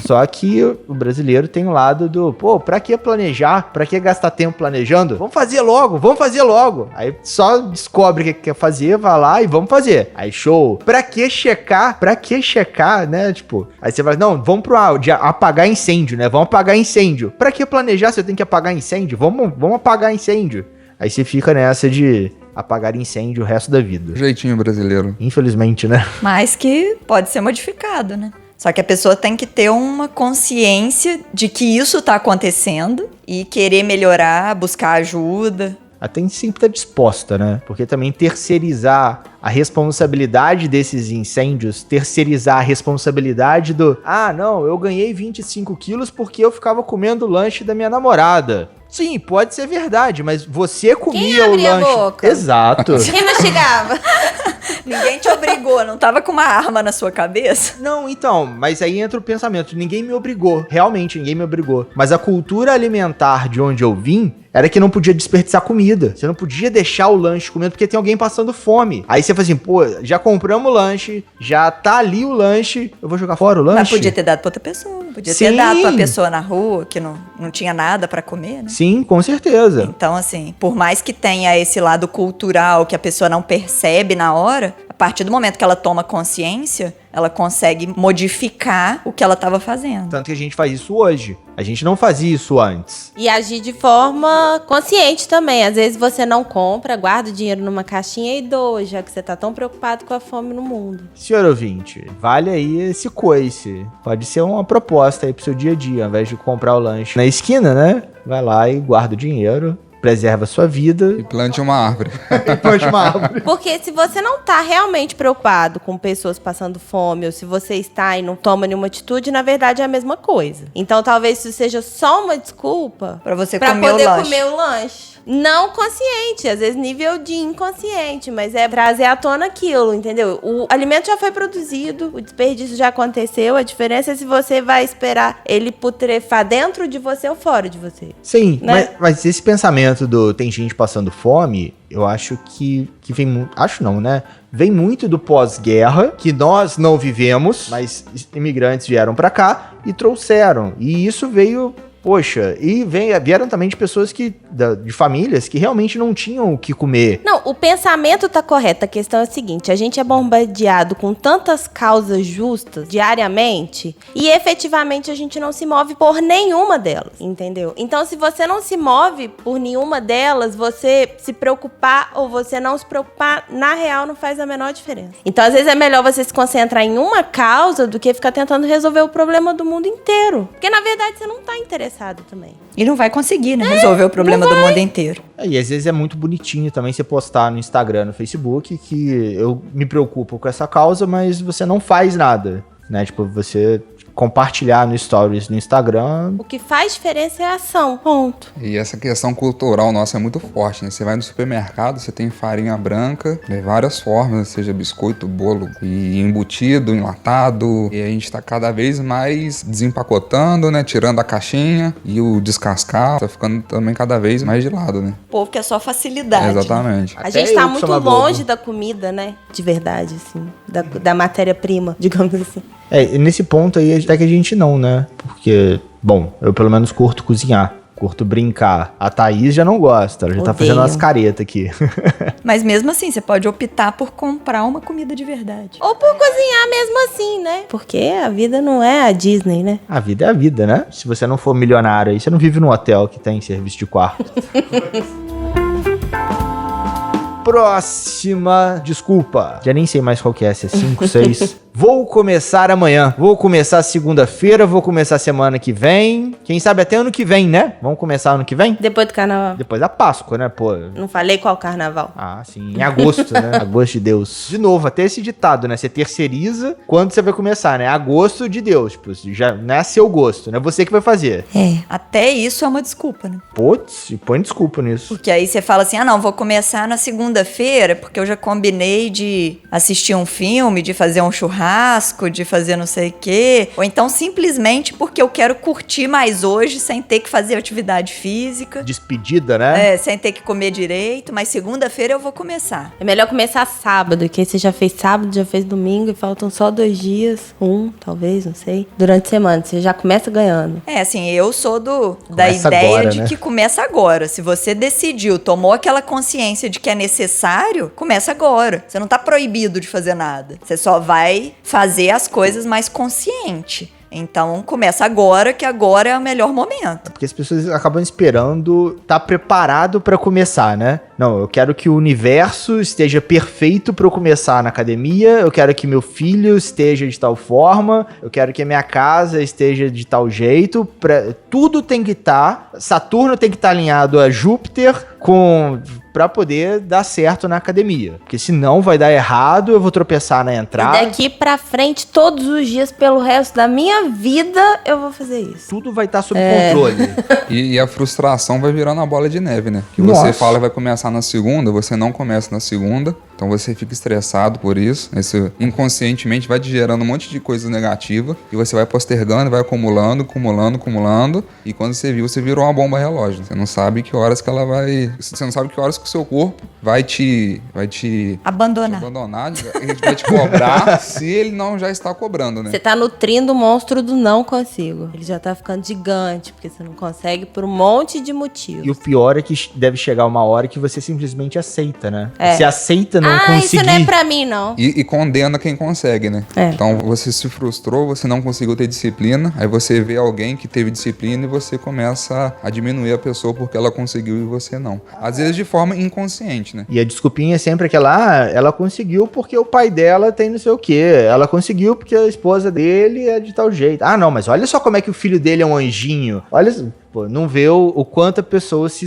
Só que o brasileiro tem o lado do, pô, pra que planejar? Pra que gastar tempo planejando? Vamos fazer logo. Aí só descobre o que quer fazer, vai lá e vamos fazer. Aí show. Pra que checar, né? Tipo, aí você vai, não, vamos pro áudio, apagar incêndio, né? Vamos apagar incêndio. Pra que planejar se eu tenho que apagar incêndio? Vamos apagar incêndio. Aí você fica nessa de apagar incêndio o resto da vida. Jeitinho brasileiro. Infelizmente, né? Mas que pode ser modificado, né? Só que a pessoa tem que ter uma consciência de que isso tá acontecendo e querer melhorar, buscar ajuda. Ela tem que sempre estar disposta, né? Porque também terceirizar a responsabilidade desses incêndios, terceirizar a responsabilidade do... Ah, não, eu ganhei 25 quilos porque eu ficava comendo o lanche da minha namorada. Sim, pode ser verdade, mas você comia o lanche... Quem abria a boca? Exato. Quem mastigava? Ninguém te obrigou, não tava com uma arma na sua cabeça? Não, então, mas aí entra o pensamento, ninguém me obrigou, realmente ninguém me obrigou. Mas a cultura alimentar de onde eu vim era que não podia desperdiçar comida. Você não podia deixar o lanche comendo porque tem alguém passando fome. Aí você fala assim, pô, já compramos o lanche, já tá ali o lanche, eu vou jogar fora o lanche? Mas podia ter dado pra outra pessoa, podia ter dado pra pessoa na rua que não tinha nada pra comer, né? Sim, com certeza. Então, assim, por mais que tenha esse lado cultural que a pessoa não percebe na hora, a partir do momento que ela toma consciência, ela consegue modificar o que ela estava fazendo. Tanto que a gente faz isso hoje. A gente não fazia isso antes. E agir de forma consciente também. Às vezes você não compra, guarda o dinheiro numa caixinha e doa, já que você tá tão preocupado com a fome no mundo. Senhor ouvinte, vale aí esse coice. Pode ser uma proposta aí pro seu dia a dia, ao invés de comprar o lanche na esquina, né? Vai lá e guarda o dinheiro. Preserva a sua vida. E plante uma árvore. E plante uma árvore. Porque se você não tá realmente preocupado com pessoas passando fome, ou se você está e não toma nenhuma atitude, na verdade é a mesma coisa. Então talvez isso seja só uma desculpa pra você pra comer poder o lanche. comer o lanche. Não consciente, às vezes nível de inconsciente, mas é trazer à tona aquilo, entendeu? O alimento já foi produzido, o desperdício já aconteceu, a diferença é se você vai esperar ele putrefar dentro de você ou fora de você. Sim, né? mas esse pensamento do tem gente passando fome, eu acho que vem muito... Acho não, né? Vem muito do pós-guerra, que nós não vivemos, mas imigrantes vieram pra cá e trouxeram. E isso veio... Poxa, e vieram também de pessoas de famílias que realmente não tinham o que comer. Não, o pensamento tá correto. A questão é a seguinte, a gente é bombardeado com tantas causas justas diariamente e efetivamente a gente não se move por nenhuma delas, entendeu? Então, se você não se move por nenhuma delas, você se preocupar ou você não se preocupar, na real, não faz a menor diferença. Então, às vezes é melhor você se concentrar em uma causa do que ficar tentando resolver o problema do mundo inteiro. Porque, na verdade, você não tá interessado também. E não vai conseguir, né? Resolver o problema do mundo inteiro. E às vezes é muito bonitinho também você postar no Instagram, no Facebook, que eu me preocupo com essa causa, mas você não faz nada, né? Tipo, você compartilhar no Stories no Instagram. O que faz diferença é a ação, ponto. E essa questão cultural nossa é muito forte, né? Você vai no supermercado, você tem farinha branca, de várias formas, seja biscoito, bolo, e embutido, enlatado. E a gente tá cada vez mais desempacotando, né? Tirando a caixinha e o descascar tá ficando também cada vez mais de lado, né? O povo quer só facilidade. Exatamente. A gente tá muito longe da comida, né? De verdade, assim. Da matéria-prima, digamos assim. Nesse ponto aí, até que a gente não, né? Porque, bom, eu pelo menos curto cozinhar, curto brincar. A Thaís já não gosta, ela já tá fazendo umas caretas aqui. Mas mesmo assim, você pode optar por comprar uma comida de verdade. Ou por cozinhar mesmo assim, né? Porque a vida não é a Disney, né? A vida é a vida, né? Se você não for milionário aí, você não vive num hotel que tem serviço de quarto. Próxima desculpa. Já nem sei mais qual que é, se é 5, 6. Vou começar amanhã. Vou começar segunda-feira, vou começar semana que vem. Quem sabe até ano que vem, né? Vamos começar ano que vem? Depois do carnaval. Depois da Páscoa, né, pô? Não falei qual carnaval. Ah, sim. Em agosto, né? Agosto de Deus. De novo, até esse ditado, né? Você terceiriza quando você vai começar, né? Agosto de Deus. Tipo, já não é seu gosto, né? Você que vai fazer. Até isso é uma desculpa, né? Putz, põe desculpa nisso. Porque aí você fala assim, não, vou começar na segunda-feira porque eu já combinei de assistir um filme, de fazer um churrasco. churrasco, de fazer não sei o quê. Ou então simplesmente porque eu quero curtir mais hoje sem ter que fazer atividade física. Despedida, né? Sem ter que comer direito, mas segunda-feira eu vou começar. É melhor começar sábado, que aí você já fez sábado, já fez domingo e faltam só 2 dias, talvez, não sei. Durante a semana, você já começa ganhando. Assim, eu sou da Começa ideia agora, de né? que começa agora. Se você decidiu, tomou aquela consciência de que é necessário, começa agora. Você não tá proibido de fazer nada. Você só vai fazer as coisas mais consciente. Então, começa agora, que agora é o melhor momento. Porque as pessoas acabam esperando estar preparado pra começar, né? Não, eu quero que o universo esteja perfeito pra eu começar na academia, eu quero que meu filho esteja de tal forma, eu quero que a minha casa esteja de tal jeito, tudo tem que estar, Saturno tem que estar alinhado a Júpiter pra poder dar certo na academia. Porque senão vai dar errado, eu vou tropeçar na entrada. E daqui pra frente, todos os dias, pelo resto da minha vida, eu vou fazer isso. Tudo vai estar sob controle. E a frustração vai virando a bola de neve, né? Que Nossa. você fala que vai começar na segunda, você não começa na segunda, então você fica estressado por isso. Isso inconscientemente vai te gerando um monte de coisa negativa e você vai postergando, vai acumulando, e quando você viu, você virou uma bomba relógio. Você não sabe que horas que ela vai... Você não sabe que horas que o seu corpo vai te Abandonar. Ele vai te cobrar se ele não já está cobrando, né? Você tá nutrindo o monstro do não consigo. Ele já tá ficando gigante, porque você não consegue por um monte de motivos. E o pior é que deve chegar uma hora que você simplesmente aceita, né? É. Você aceita não conseguir. Isso não é pra mim, não. E condena quem consegue, né? É. Então você se frustrou, você não conseguiu ter disciplina, aí você vê alguém que teve disciplina e você começa a diminuir a pessoa porque ela conseguiu e você não. Às vezes de forma inconsciente, né? E a desculpinha é sempre aquela, ela conseguiu porque o pai dela tem não sei o quê. Ela conseguiu porque a esposa dele é de tal jeito. Ah, não, mas olha só como é que o filho dele é um anjinho. Olha, pô, não vê o quanto a pessoa se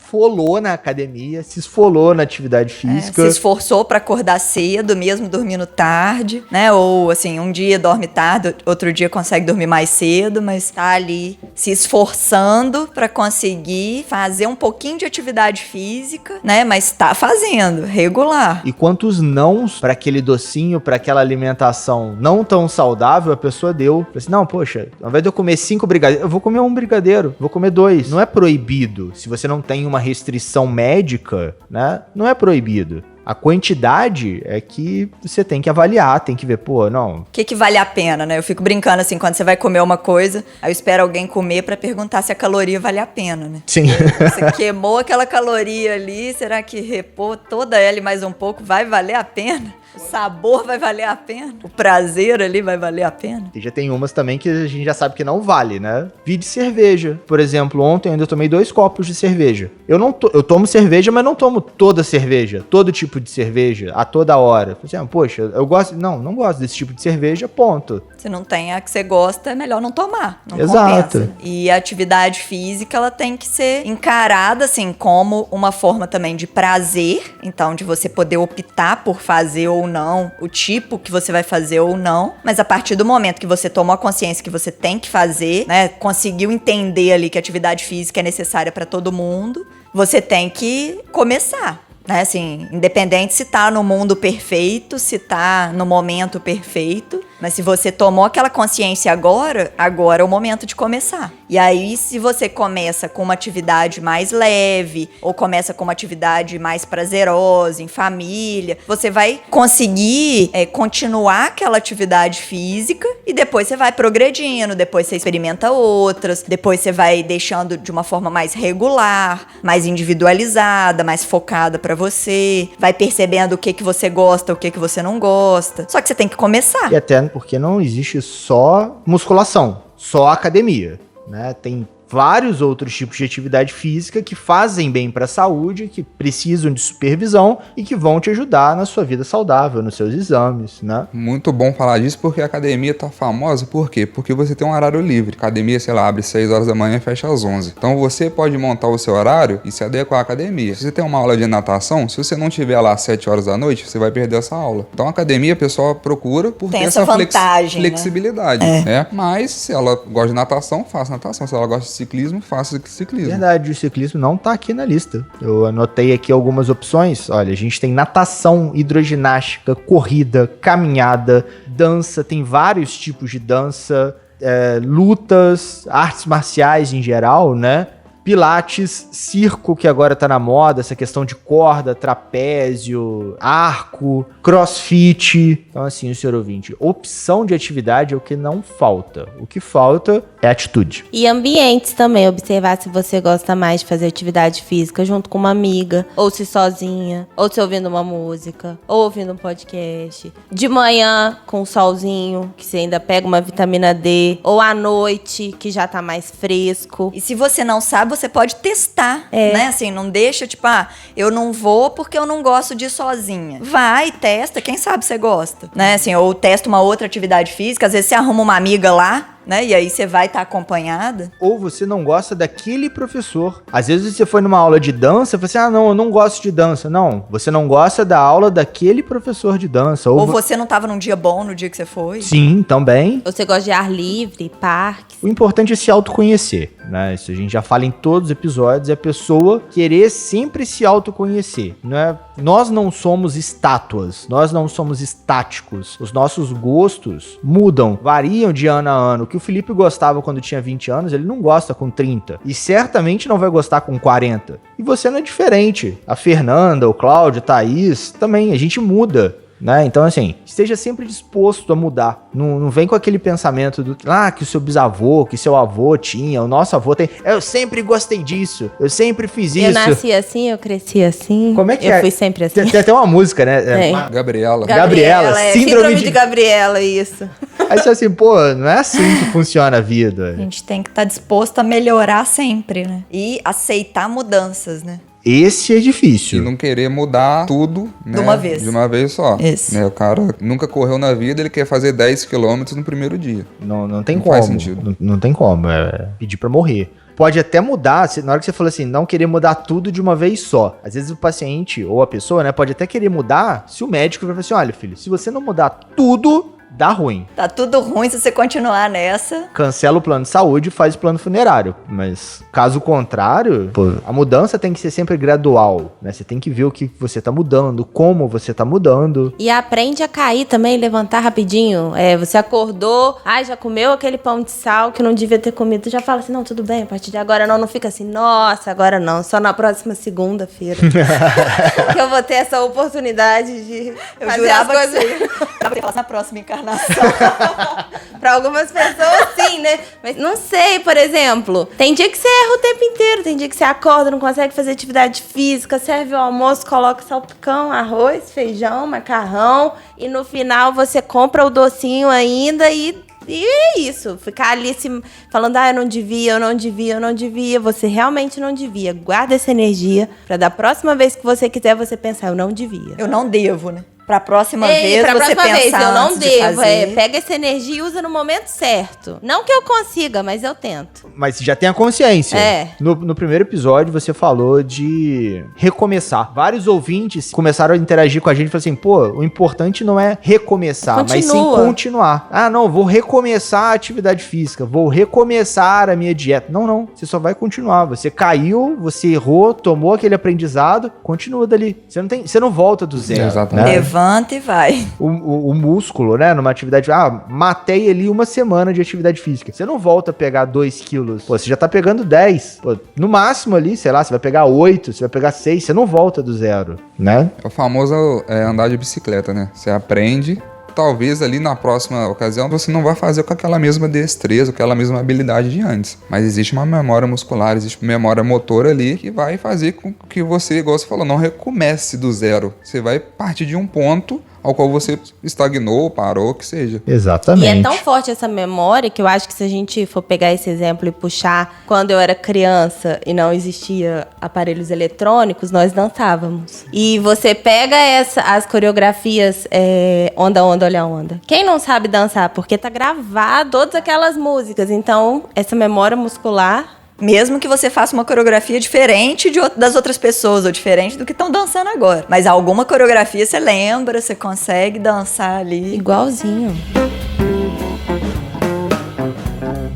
esfolou na academia, se esfolou na atividade física. Se esforçou pra acordar cedo, mesmo dormindo tarde, né? Ou assim, um dia dorme tarde, outro dia consegue dormir mais cedo, mas tá ali se esforçando pra conseguir fazer um pouquinho de atividade física, né? Mas tá fazendo, regular. E quantos nãos pra aquele docinho, pra aquela alimentação não tão saudável a pessoa deu. Falei assim, não, poxa, ao invés de eu comer 5 brigadeiros, eu vou comer 1 brigadeiro, vou comer 2. Não é proibido. Se você não tem uma restrição médica, né? Não é proibido. A quantidade é que você tem que avaliar, tem que ver, pô, não. O que vale a pena, né? Eu fico brincando assim, quando você vai comer uma coisa, aí eu espero alguém comer pra perguntar se a caloria vale a pena, né? Sim. Você queimou aquela caloria ali, será que repor toda ela e mais um pouco vai valer a pena? O sabor vai valer a pena? O prazer ali vai valer a pena? E já tem umas também que a gente já sabe que não vale, né? Vi de cerveja. Por exemplo, ontem eu ainda tomei 2 copos de cerveja. Eu tomo cerveja, mas não tomo toda cerveja. Todo tipo de cerveja, a toda hora. Assim, poxa, eu gosto... Não gosto desse tipo de cerveja, ponto. Se não tem a que você gosta, é melhor não tomar. Não Exato. compensa. E a atividade física, ela tem que ser encarada, assim, como uma forma também de prazer. Então, de você poder optar por fazer ou não, o tipo que você vai fazer ou não, mas a partir do momento que você tomou a consciência que você tem que fazer, né, conseguiu entender ali que a atividade física é necessária para todo mundo, você tem que começar. Né, assim, independente se tá no mundo perfeito, se tá no momento perfeito, mas se você tomou aquela consciência agora é o momento de começar. E aí, se você começa com uma atividade mais leve, ou começa com uma atividade mais prazerosa, em família, você vai conseguir continuar aquela atividade física e depois você vai progredindo, depois você experimenta outras, depois você vai deixando de uma forma mais regular, mais individualizada, mais focada pra você, vai percebendo o que você gosta, o que você não gosta. Só que você tem que começar. E até porque não existe só musculação, só academia, né? Tem vários outros tipos de atividade física que fazem bem para a saúde, que precisam de supervisão e que vão te ajudar na sua vida saudável, nos seus exames, né? Muito bom falar disso porque a academia tá famosa, por quê? Porque você tem um horário livre. A academia, sei lá, abre 6 horas da manhã e fecha às 11. Então você pode montar o seu horário e se adequar à academia. Se você tem uma aula de natação, se você não tiver lá às 7 horas da noite, você vai perder essa aula. Então a academia, a pessoa procura por tem ter essa vantagem, flexibilidade, né? Mas se ela gosta de natação, faça natação. Se ela gosta de ciclismo, faça ciclismo. Verdade, o ciclismo não tá aqui na lista. Eu anotei aqui algumas opções. Olha, a gente tem natação, hidroginástica, corrida, caminhada, dança, tem vários tipos de dança, lutas, artes marciais em geral, né? Pilates, circo, que agora tá na moda, essa questão de corda, trapézio, arco, crossfit. Então, assim, o senhor ouvinte, opção de atividade é o que não falta. O que falta é atitude. E ambientes também, observar se você gosta mais de fazer atividade física junto com uma amiga, ou se sozinha, ou se ouvindo uma música, ou ouvindo um podcast. De manhã, com o solzinho, que você ainda pega uma vitamina D, ou à noite, que já tá mais fresco. E se você não sabe, você pode testar, né? Assim, não deixa, tipo, eu não vou porque eu não gosto de ir sozinha. Vai, testa, quem sabe você gosta, né? Assim, ou testa uma outra atividade física, às vezes você arruma uma amiga lá, né? E aí você vai estar acompanhada. Ou você não gosta daquele professor. Às vezes você foi numa aula de dança e você, não, eu não gosto de dança. Não, você não gosta da aula daquele professor de dança. Ou você não estava num dia bom no dia que você foi. Sim, também. Você gosta de ar livre, parques. O importante é se autoconhecer, né? Isso a gente já fala em todos os episódios, é a pessoa querer sempre se autoconhecer, né? Nós não somos estátuas, nós não somos estáticos. Os nossos gostos mudam, variam de ano a ano. O que o Felipe gostava quando tinha 20 anos, ele não gosta com 30. E certamente não vai gostar com 40. E você não é diferente. A Fernanda, o Cláudio, a Thaís, também, a gente muda. Né? Então, assim, esteja sempre disposto a mudar. Não vem com aquele pensamento do que o seu bisavô, que seu avô tinha, o nosso avô tem. Eu sempre gostei disso, eu sempre fiz isso. Eu nasci assim, eu cresci assim. Como é que eu fui sempre assim. Tem até uma música, né? Gabriela, síndrome de Gabriela, isso. Aí você assim, não é assim que funciona a vida. A gente tem que estar disposto a melhorar sempre, né? E aceitar mudanças, né? Esse é difícil. E não querer mudar tudo, né? De uma vez. De uma vez só. Isso. Né? O cara nunca correu na vida, ele quer fazer 10 quilômetros no primeiro dia. Não tem Não como. faz sentido. Não tem como. É pedir pra morrer. Pode até mudar, na hora que você falou assim, não querer mudar tudo de uma vez só. Às vezes o paciente ou a pessoa, né, pode até querer mudar se o médico vai falar assim, olha, filho, se você não mudar tudo, dá ruim. Tá tudo ruim se você continuar nessa. Cancela o plano de saúde e faz o plano funerário. Mas, caso contrário, a mudança tem que ser sempre gradual, né? Você tem que ver o que você tá mudando, como você tá mudando. E aprende a cair também, levantar rapidinho. Você acordou, já comeu aquele pão de sal que não devia ter comido. Já fala assim, não, tudo bem, a partir de agora não fica assim, nossa, agora não, só na próxima segunda-feira. que eu vou ter essa oportunidade de fazer as coisas. Eu vou falar na próxima encarnação. Pra algumas pessoas, sim, né? Mas não sei, por exemplo, tem dia que você erra o tempo inteiro, tem dia que você acorda, não consegue fazer atividade física, serve o almoço, coloca salpicão, arroz, feijão, macarrão, e no final você compra o docinho ainda e é isso, ficar ali falando, eu não devia, você realmente não devia. Guarda essa energia pra da próxima vez que você quiser, você pensar, eu não devia. Eu não devo, né? Pra próxima vez você pensar eu não antes de devo. fazer. Pega essa energia e usa no momento certo. Não que eu consiga, mas eu tento. Mas já tem a consciência. No primeiro episódio, você falou de recomeçar. Vários ouvintes começaram a interagir com a gente e falaram assim, o importante não é recomeçar, mas sim continuar. Não, vou recomeçar a atividade física, vou recomeçar a minha dieta. Não, você só vai continuar. Você caiu, você errou, tomou aquele aprendizado, continua dali. Você não volta do zero. Exatamente. Né? Levanta e vai. O músculo, né, numa atividade... matei ali uma semana de atividade física. Você não volta a pegar 2 quilos. Você já tá pegando 10. No máximo ali, sei lá, você vai pegar 8, você vai pegar 6. Você não volta do zero, né? É o famoso andar de bicicleta, né? Você aprende... Talvez ali na próxima ocasião você não vai fazer com aquela mesma destreza, com aquela mesma habilidade de antes. Mas existe uma memória muscular, existe uma memória motora ali que vai fazer com que você, igual você falou, não recomece do zero. Você vai partir de um ponto ao qual você estagnou, parou, que seja. Exatamente. E é tão forte essa memória que eu acho que se a gente for pegar esse exemplo e puxar, quando eu era criança e não existia aparelhos eletrônicos, nós dançávamos. E você pega as coreografias onda, onda, olha a onda. Quem não sabe dançar? Porque tá gravado todas aquelas músicas. Então, essa memória muscular... Mesmo que você faça uma coreografia diferente das outras pessoas, ou diferente do que estão dançando agora. Mas alguma coreografia você lembra, você consegue dançar ali. Igualzinho.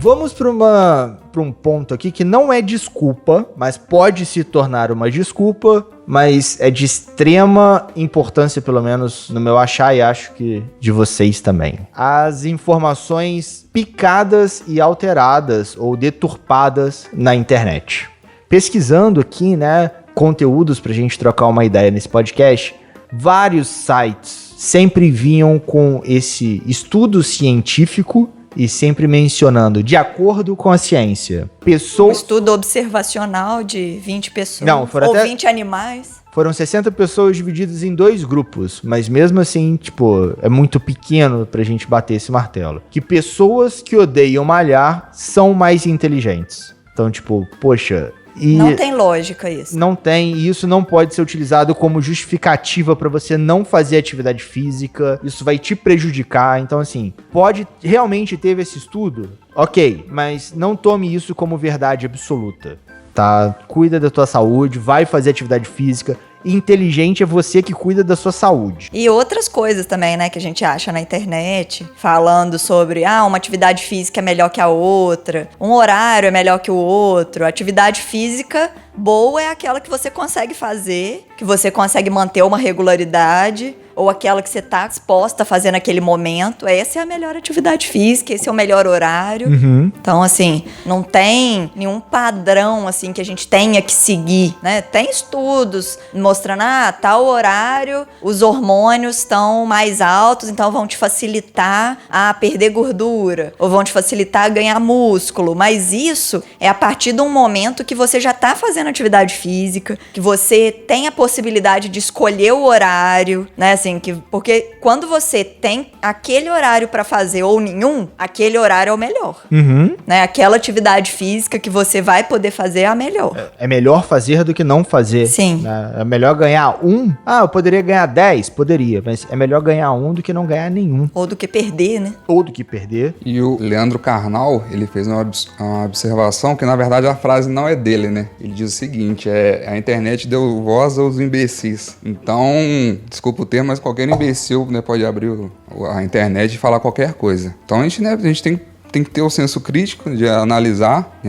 Vamos para um ponto aqui que não é desculpa, mas pode se tornar uma desculpa, mas é de extrema importância, pelo menos no meu achar e acho que de vocês também. As informações picadas e alteradas ou deturpadas na internet. Pesquisando aqui, né, conteúdos pra gente trocar uma ideia nesse podcast, vários sites sempre vinham com esse estudo científico e sempre mencionando, de acordo com a ciência, pessoas... Um estudo observacional de 20 pessoas. Não, foram ou até... 20 animais. Foram 60 pessoas divididas em 2 grupos, mas mesmo assim, tipo, é muito pequeno pra gente bater esse martelo. Que pessoas que odeiam malhar são mais inteligentes. Então, tipo, poxa... Não tem lógica isso. Não tem, e isso não pode ser utilizado como justificativa pra você não fazer atividade física. Isso vai te prejudicar. Então, assim, realmente teve esse estudo? Ok, mas não tome isso como verdade absoluta, tá? Cuida da tua saúde, vai fazer atividade física. Inteligente é você que cuida da sua saúde. E outras coisas também, né, que a gente acha na internet, falando sobre, uma atividade física é melhor que a outra, um horário é melhor que o outro. Atividade física boa é aquela que você consegue fazer, que você consegue manter uma regularidade, ou aquela que você tá disposta a fazer naquele momento. Essa é a melhor atividade física, esse é o melhor horário. Uhum. Então, assim, não tem nenhum padrão, assim, que a gente tenha que seguir, né? Tem estudos mostrando, tal horário, os hormônios estão mais altos, então vão te facilitar a perder gordura, ou vão te facilitar a ganhar músculo. Mas isso é a partir de um momento que você já tá fazendo atividade física, que você tem a possibilidade de escolher o horário, né? Assim, porque quando você tem aquele horário pra fazer ou nenhum, aquele horário é o melhor. Uhum. Né? Aquela atividade física que você vai poder fazer é a melhor. É melhor fazer do que não fazer. Sim. Né? É melhor ganhar 1. Eu poderia ganhar 10? Poderia, mas é melhor ganhar 1 do que não ganhar nenhum. Ou do que perder, né? Ou do que perder. E o Leandro Carnal, ele fez uma observação que, na verdade, a frase não é dele, né? Ele diz o seguinte, a internet deu voz aos imbecis. Então, desculpa o termo, mas qualquer imbecil, né, pode abrir a internet e falar qualquer coisa. Então, a gente tem que ter o senso crítico de analisar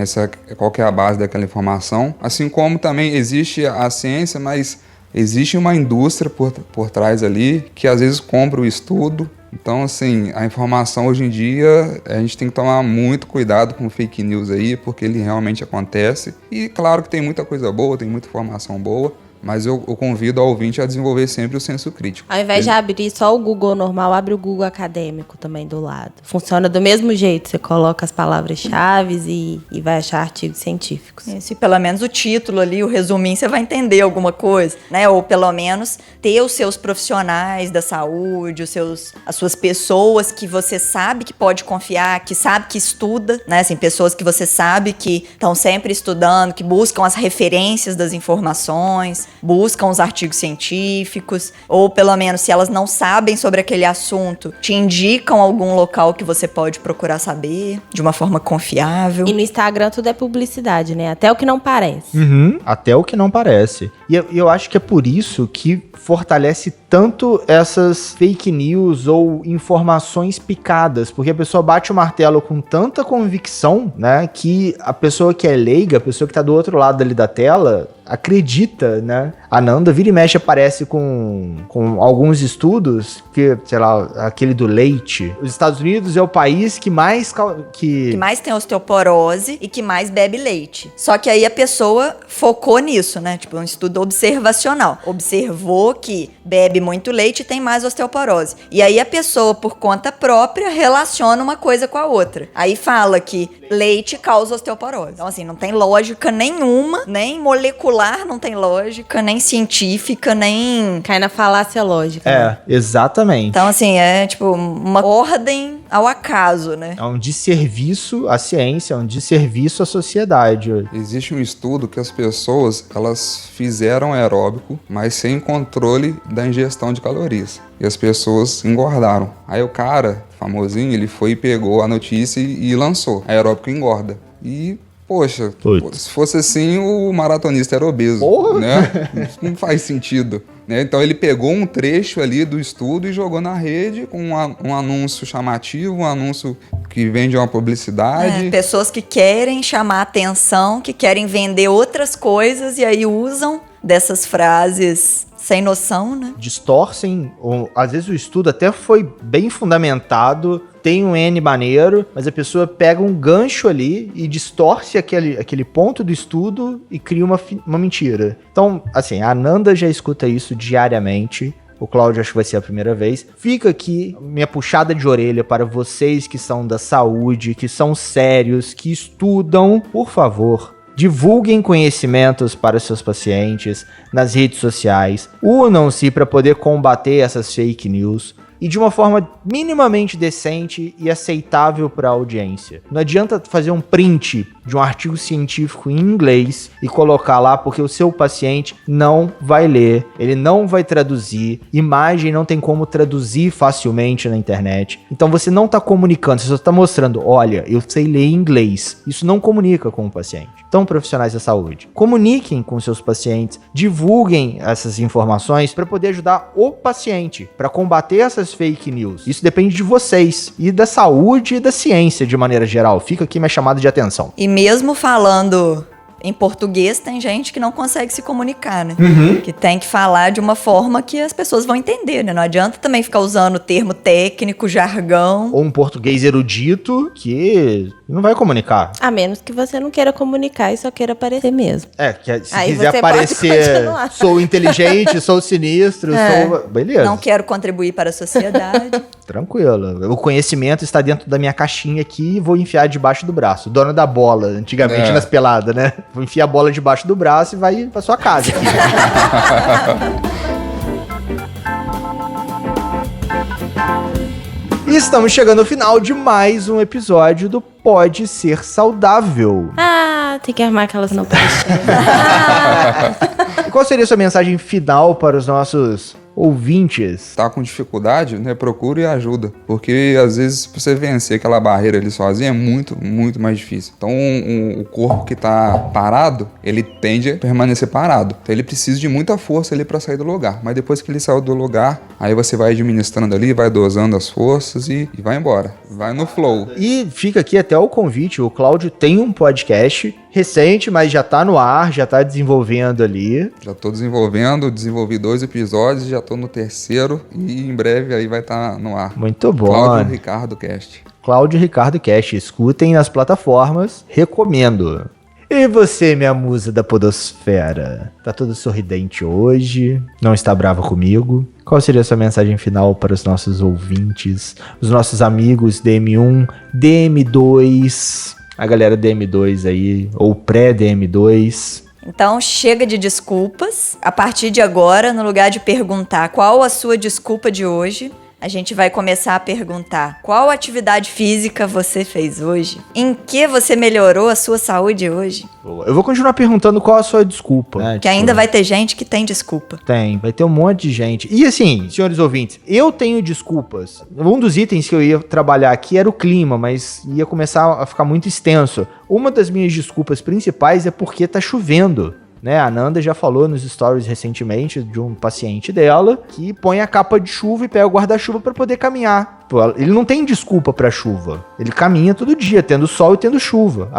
qual que é a base daquela informação. Assim como também existe a ciência, mas existe uma indústria por trás ali que às vezes compra o estudo. Então, assim, a informação hoje em dia, a gente tem que tomar muito cuidado com fake news aí, porque ele realmente acontece. E claro que tem muita coisa boa, tem muita informação boa, mas eu convido ao ouvinte a desenvolver sempre o senso crítico. Ao invés de abrir só o Google normal, abre o Google acadêmico também do lado. Funciona do mesmo jeito, você coloca as palavras-chave e vai achar artigos científicos. Isso, e pelo menos o título ali, o resuminho, você vai entender alguma coisa, né? Ou pelo menos ter os seus profissionais da saúde, as suas pessoas que você sabe que pode confiar, que sabe que estuda, né? Assim, pessoas que você sabe que estão sempre estudando, que buscam as referências das informações, buscam os artigos científicos, ou pelo menos se elas não sabem sobre aquele assunto, te indicam algum local que você pode procurar saber de uma forma confiável. E no Instagram tudo é publicidade, né? Até o que não parece. Uhum, até o que não parece. E eu acho que é por isso que fortalece tanto essas fake news ou informações picadas, porque a pessoa bate o martelo com tanta convicção, né, que a pessoa que é leiga, a pessoa que tá do outro lado ali da tela, acredita, né? A Nanda vira e mexe aparece com alguns estudos, que, sei lá, aquele do leite. Os Estados Unidos é o país que mais tem osteoporose e que mais bebe leite. Só que aí a pessoa focou nisso, né? Tipo, um estudo observacional. Observou que bebe muito leite e tem mais osteoporose. E aí a pessoa, por conta própria, relaciona uma coisa com a outra. Aí fala que leite causa osteoporose. Então, assim, não tem lógica nenhuma, nem molecular não tem lógica, nem científica, nem... Cai na falácia lógica. Né? Exatamente. Então, assim, é tipo uma ordem ao acaso, né? É um desserviço à ciência, é um desserviço à sociedade. Existe um estudo que as pessoas, elas fizeram aeróbico, mas sem controle da ingestão de calorias. E as pessoas engordaram. Aí o cara, famosinho, ele foi e pegou a notícia e lançou. Aeróbico engorda. E... Poxa, se fosse assim, o maratonista era obeso, né? Não faz sentido, né? Então ele pegou um trecho ali do estudo e jogou na rede com um anúncio chamativo, um anúncio que vende uma publicidade. Pessoas que querem chamar atenção, que querem vender outras coisas e aí usam dessas frases sem noção, né? Distorcem, ou, às vezes o estudo até foi bem fundamentado, tem um N maneiro, mas a pessoa pega um gancho ali e distorce aquele ponto do estudo e cria uma mentira. Então, assim, a Ananda já escuta isso diariamente. O Cláudio acho que vai ser a primeira vez. Fica aqui minha puxada de orelha para vocês que são da saúde, que são sérios, que estudam, por favor. Divulguem conhecimentos para os seus pacientes nas redes sociais. Unam-se para poder combater essas fake news e de uma forma minimamente decente e aceitável para a audiência. Não adianta fazer um print de um artigo científico em inglês e colocar lá porque o seu paciente não vai ler, ele não vai traduzir, imagem não tem como traduzir facilmente na internet. Então você não está comunicando, você só está mostrando, olha, eu sei ler inglês. Isso não comunica com o paciente. Então, profissionais da saúde, comuniquem com seus pacientes, divulguem essas informações para poder ajudar o paciente, para combater essas fake news. Isso depende de vocês e da saúde e da ciência de maneira geral. Fica aqui minha chamada de atenção. E mesmo falando em português, tem gente que não consegue se comunicar, né? Que tem que falar de uma forma que as pessoas vão entender, né? Não adianta também ficar usando termo técnico, jargão. Ou um português erudito que não vai comunicar. A menos que você não queira comunicar e só queira aparecer mesmo. Que se Aí quiser você pode aparecer, continuar. sou inteligente, sou sinistro, sou... Beleza. Não quero contribuir para a sociedade. Tranquilo. O conhecimento está dentro da minha caixinha aqui e vou enfiar debaixo do braço. Dona da bola, antigamente nas peladas, né? Vou enfiar a bola debaixo do braço e vai pra sua casa aqui. E estamos chegando ao final de mais um episódio do Pode Ser Saudável. Tem que armar aquelas não paixões. Qual seria a sua mensagem final para os nossos ouvintes? Tá com dificuldade, né? Procure ajuda. Porque às vezes pra você vencer aquela barreira ali sozinho é muito, muito mais difícil. Então o corpo que tá parado, ele tende a permanecer parado. Então ele precisa de muita força ali pra sair do lugar. Mas depois que ele saiu do lugar, aí você vai administrando ali, vai dosando as forças e vai embora. Vai no flow. E fica aqui até o convite, o Cláudio tem um podcast recente, mas já tá no ar, já tá desenvolvendo ali. Já tô desenvolvendo, desenvolvi 2 episódios, já tô no 3º e em breve aí vai estar no ar. Muito bom. Cláudio Ricardo Cast. Cláudio Ricardo Cast, escutem nas plataformas, recomendo. E você, minha musa da podosfera? Tá toda sorridente hoje? Não está brava comigo? Qual seria a sua mensagem final para os nossos ouvintes, os nossos amigos DM1, DM2, a galera DM2 aí, ou pré-DM2? Então, chega de desculpas. A partir de agora, no lugar de perguntar qual a sua desculpa de hoje, a gente vai começar a perguntar qual atividade física você fez hoje? Em que você melhorou a sua saúde hoje? Eu vou continuar perguntando qual a sua desculpa. Né? Que ainda vai ter gente que tem desculpa. Vai ter um monte de gente. E assim, senhores ouvintes, eu tenho desculpas. Um dos itens que eu ia trabalhar aqui era o clima, mas ia começar a ficar muito extenso. Uma das minhas desculpas principais é porque tá chovendo. Né, a Ananda já falou nos stories recentemente de um paciente dela que põe a capa de chuva e pega o guarda-chuva para poder caminhar. Pô, ele não tem desculpa para chuva. Ele caminha todo dia, tendo sol e tendo chuva.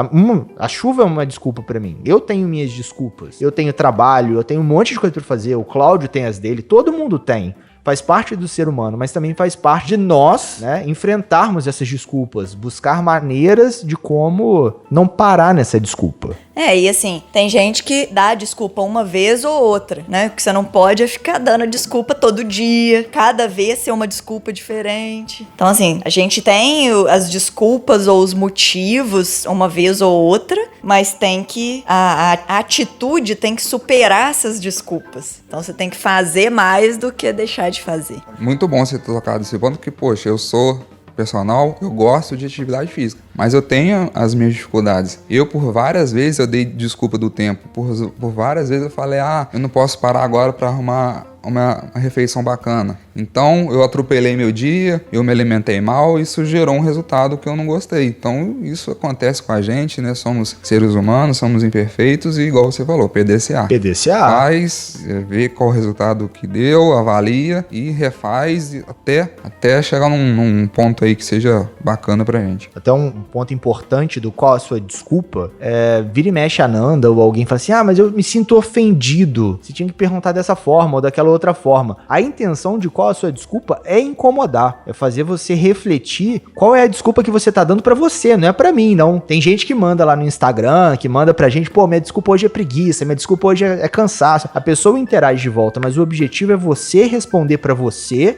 A chuva é uma desculpa para mim. Eu tenho minhas desculpas. Eu tenho trabalho, eu tenho um monte de coisa para fazer. O Cláudio tem as dele, todo mundo tem. Faz parte do ser humano, mas também faz parte de nós, né, enfrentarmos essas desculpas, buscar maneiras de como não parar nessa desculpa. E assim, tem gente que dá desculpa uma vez ou outra, né? O que você não pode é ficar dando desculpa todo dia, cada vez ser uma desculpa diferente. Então assim, a gente tem as desculpas ou os motivos uma vez ou outra, mas tem que, a atitude tem que superar essas desculpas. Então você tem que fazer mais do que deixar de fazer. Muito bom você ter tocado esse ponto, que poxa, eu sou personal, eu gosto de atividade física, mas eu tenho as minhas dificuldades. Eu, por várias vezes, eu dei desculpa do tempo. Por várias vezes eu falei, eu não posso parar agora para arrumar uma refeição bacana. Então, eu atropelei meu dia, eu me alimentei mal, isso gerou um resultado que eu não gostei. Então, isso acontece com a gente, né? Somos seres humanos, somos imperfeitos e, igual você falou, PDCA. PDCA. Faz, vê qual o resultado que deu, avalia e refaz até chegar num ponto aí que seja bacana pra gente. Até um ponto importante do qual a sua desculpa vira e mexe a Nanda ou alguém fala assim, mas eu me sinto ofendido. Você tinha que perguntar dessa forma ou daquela outra forma. A intenção de qual a sua desculpa é incomodar, é fazer você refletir qual é a desculpa que você tá dando pra você, não é pra mim, não. Tem gente que manda lá no Instagram, que manda pra gente, minha desculpa hoje é preguiça, minha desculpa hoje é cansaço. A pessoa interage de volta, mas o objetivo é você responder pra você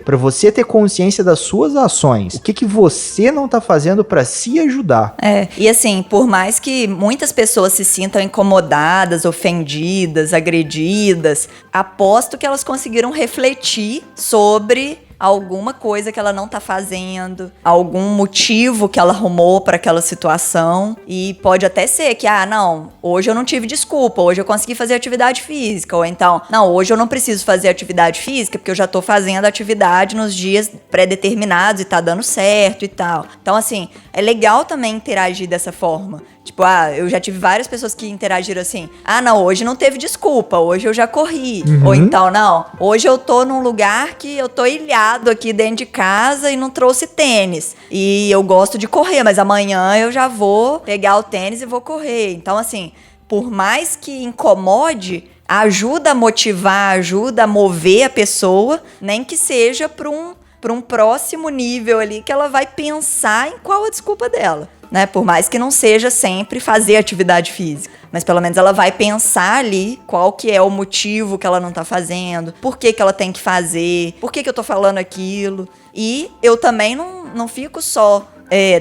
ter consciência das suas ações. O que você não tá fazendo pra se ajudar. E assim, por mais que muitas pessoas se sintam incomodadas, ofendidas, agredidas, aposto que elas conseguiram refletir sobre alguma coisa que ela não tá fazendo, algum motivo que ela arrumou para aquela situação, e pode até ser que, não, hoje eu não tive desculpa, hoje eu consegui fazer atividade física, ou então, não, hoje eu não preciso fazer atividade física porque eu já tô fazendo atividade nos dias pré-determinados e tá dando certo e tal. Então, assim, é legal também interagir dessa forma. Tipo, eu já tive várias pessoas que interagiram assim, não, hoje não teve desculpa, hoje eu já corri. Ou então, não, hoje eu tô num lugar que eu tô ilhado aqui dentro de casa e não trouxe tênis. E eu gosto de correr, mas amanhã eu já vou pegar o tênis e vou correr. Então, assim, por mais que incomode, ajuda a motivar, ajuda a mover a pessoa, nem que seja para um próximo nível ali que ela vai pensar em qual a desculpa dela. Né? Por mais que não seja sempre fazer atividade física, mas pelo menos ela vai pensar ali qual que é o motivo que ela não tá fazendo, por que ela tem que fazer, por que eu tô falando aquilo. E eu também não fico só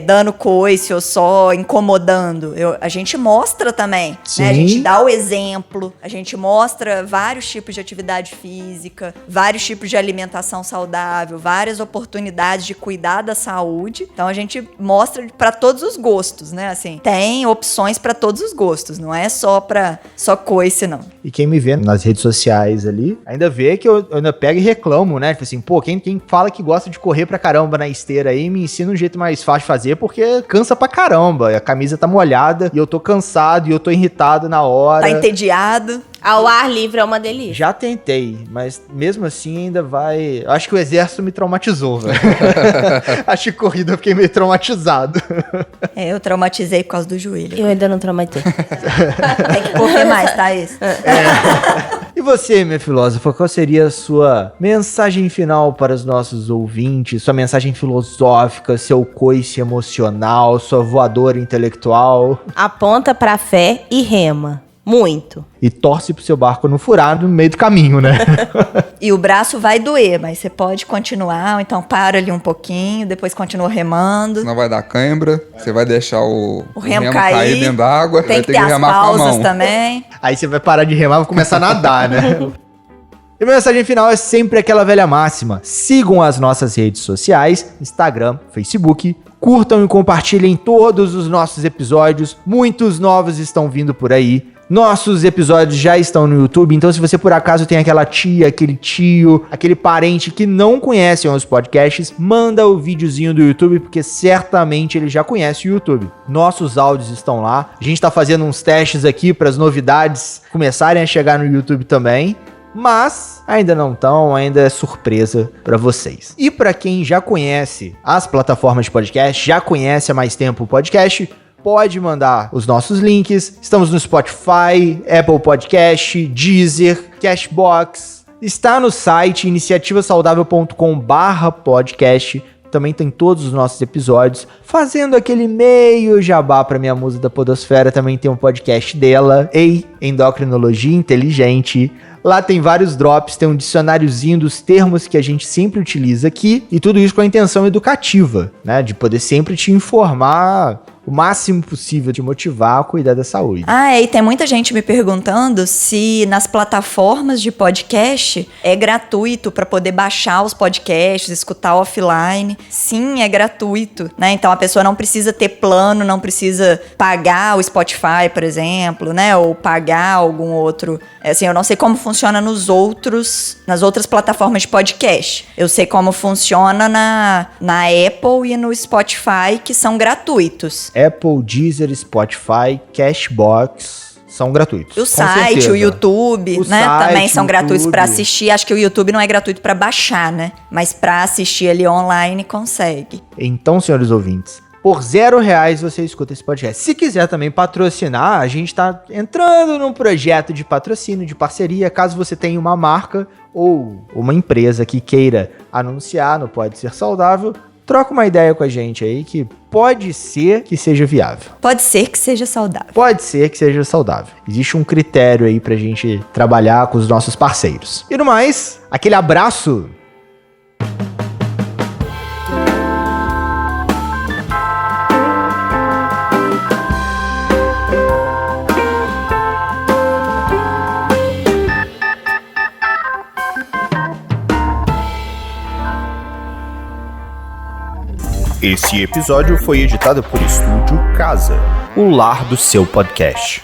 dando coice ou só incomodando. A gente mostra também, né? A gente dá o exemplo, a gente mostra vários tipos de atividade física, vários tipos de alimentação saudável, várias oportunidades de cuidar da saúde. Então a gente mostra para todos os gostos, né? Assim, tem opções para todos os gostos, não é só coice, não. E quem me vê nas redes sociais ali, ainda vê que eu ainda pego e reclamo, né? Tipo assim, quem fala que gosta de correr pra caramba na esteira aí, me ensina um jeito mais fácil de fazer, porque cansa pra caramba. A camisa tá molhada e eu tô cansado e eu tô irritado na hora. Tá entediado. Ao ar livre é uma delícia. Já tentei, mas mesmo assim ainda vai... Acho que o exército me traumatizou, velho. Acho que corrida eu fiquei meio traumatizado. Eu traumatizei por causa do joelho. Eu ainda não traumatizei. Tem que correr mais, tá? Isso. E você, minha filósofa, qual seria a sua mensagem final para os nossos ouvintes? Sua mensagem filosófica, seu coice emocional, sua voadora intelectual? Aponta pra fé e rema. Muito. E torce pro seu barco não furar no meio do caminho, né? E o braço vai doer, mas você pode continuar, ou então para ali um pouquinho, depois continua remando. Senão vai dar cãibra, você vai deixar o remo cair dentro da água, tem vai que ter ter que as remar com a pausas mão. também. Aí você vai parar de remar e vai começar a nadar, né? E a mensagem final é sempre aquela velha máxima. Sigam as nossas redes sociais, Instagram, Facebook. Curtam e compartilhem todos os nossos episódios. Muitos novos estão vindo por aí. Nossos episódios já estão no YouTube, então se você por acaso tem aquela tia, aquele tio, aquele parente que não conhecem os podcasts, manda o videozinho do YouTube, porque certamente ele já conhece o YouTube. Nossos áudios estão lá, a gente tá fazendo uns testes aqui para as novidades começarem a chegar no YouTube também. Mas ainda não estão, ainda é surpresa para vocês. E para quem já conhece as plataformas de podcast, já conhece há mais tempo o podcast, pode mandar os nossos links. Estamos no Spotify, Apple Podcast, Deezer, Cashbox. Está no site iniciativasaudável.com/podcast. Também tem todos os nossos episódios. Fazendo aquele meio jabá pra minha musa da podosfera, também tem um podcast dela, Endocrinologia Inteligente. Lá tem vários drops, tem um dicionáriozinho dos termos que a gente sempre utiliza aqui. E tudo isso com a intenção educativa, né? De poder sempre te informar o máximo possível, te motivar a cuidar da saúde. E tem muita gente me perguntando se nas plataformas de podcast é gratuito para poder baixar os podcasts, escutar offline. Sim, é gratuito, né? Então a pessoa não precisa ter plano, não precisa pagar o Spotify, por exemplo, né? Ou pagar algum outro... Assim, eu não sei como funciona funciona nas outras plataformas de podcast. Eu sei como funciona na Apple e no Spotify, que são gratuitos. Apple, Deezer, Spotify, Cashbox... são gratuitos. O site, o YouTube, né? Também são gratuitos para assistir. Acho que o YouTube não é gratuito para baixar, né? Mas para assistir ali online, consegue. Então, senhores ouvintes, por R$0 você escuta esse podcast. Se quiser também patrocinar, a gente tá entrando num projeto de patrocínio, de parceria. Caso você tenha uma marca ou uma empresa que queira anunciar no Pode Ser Saudável, troca uma ideia com a gente aí que pode ser que seja viável. Pode ser que seja saudável. Pode ser que seja saudável. Existe um critério aí pra gente trabalhar com os nossos parceiros. E no mais, aquele abraço. Esse episódio foi editado por Estúdio Casa, o lar do seu podcast.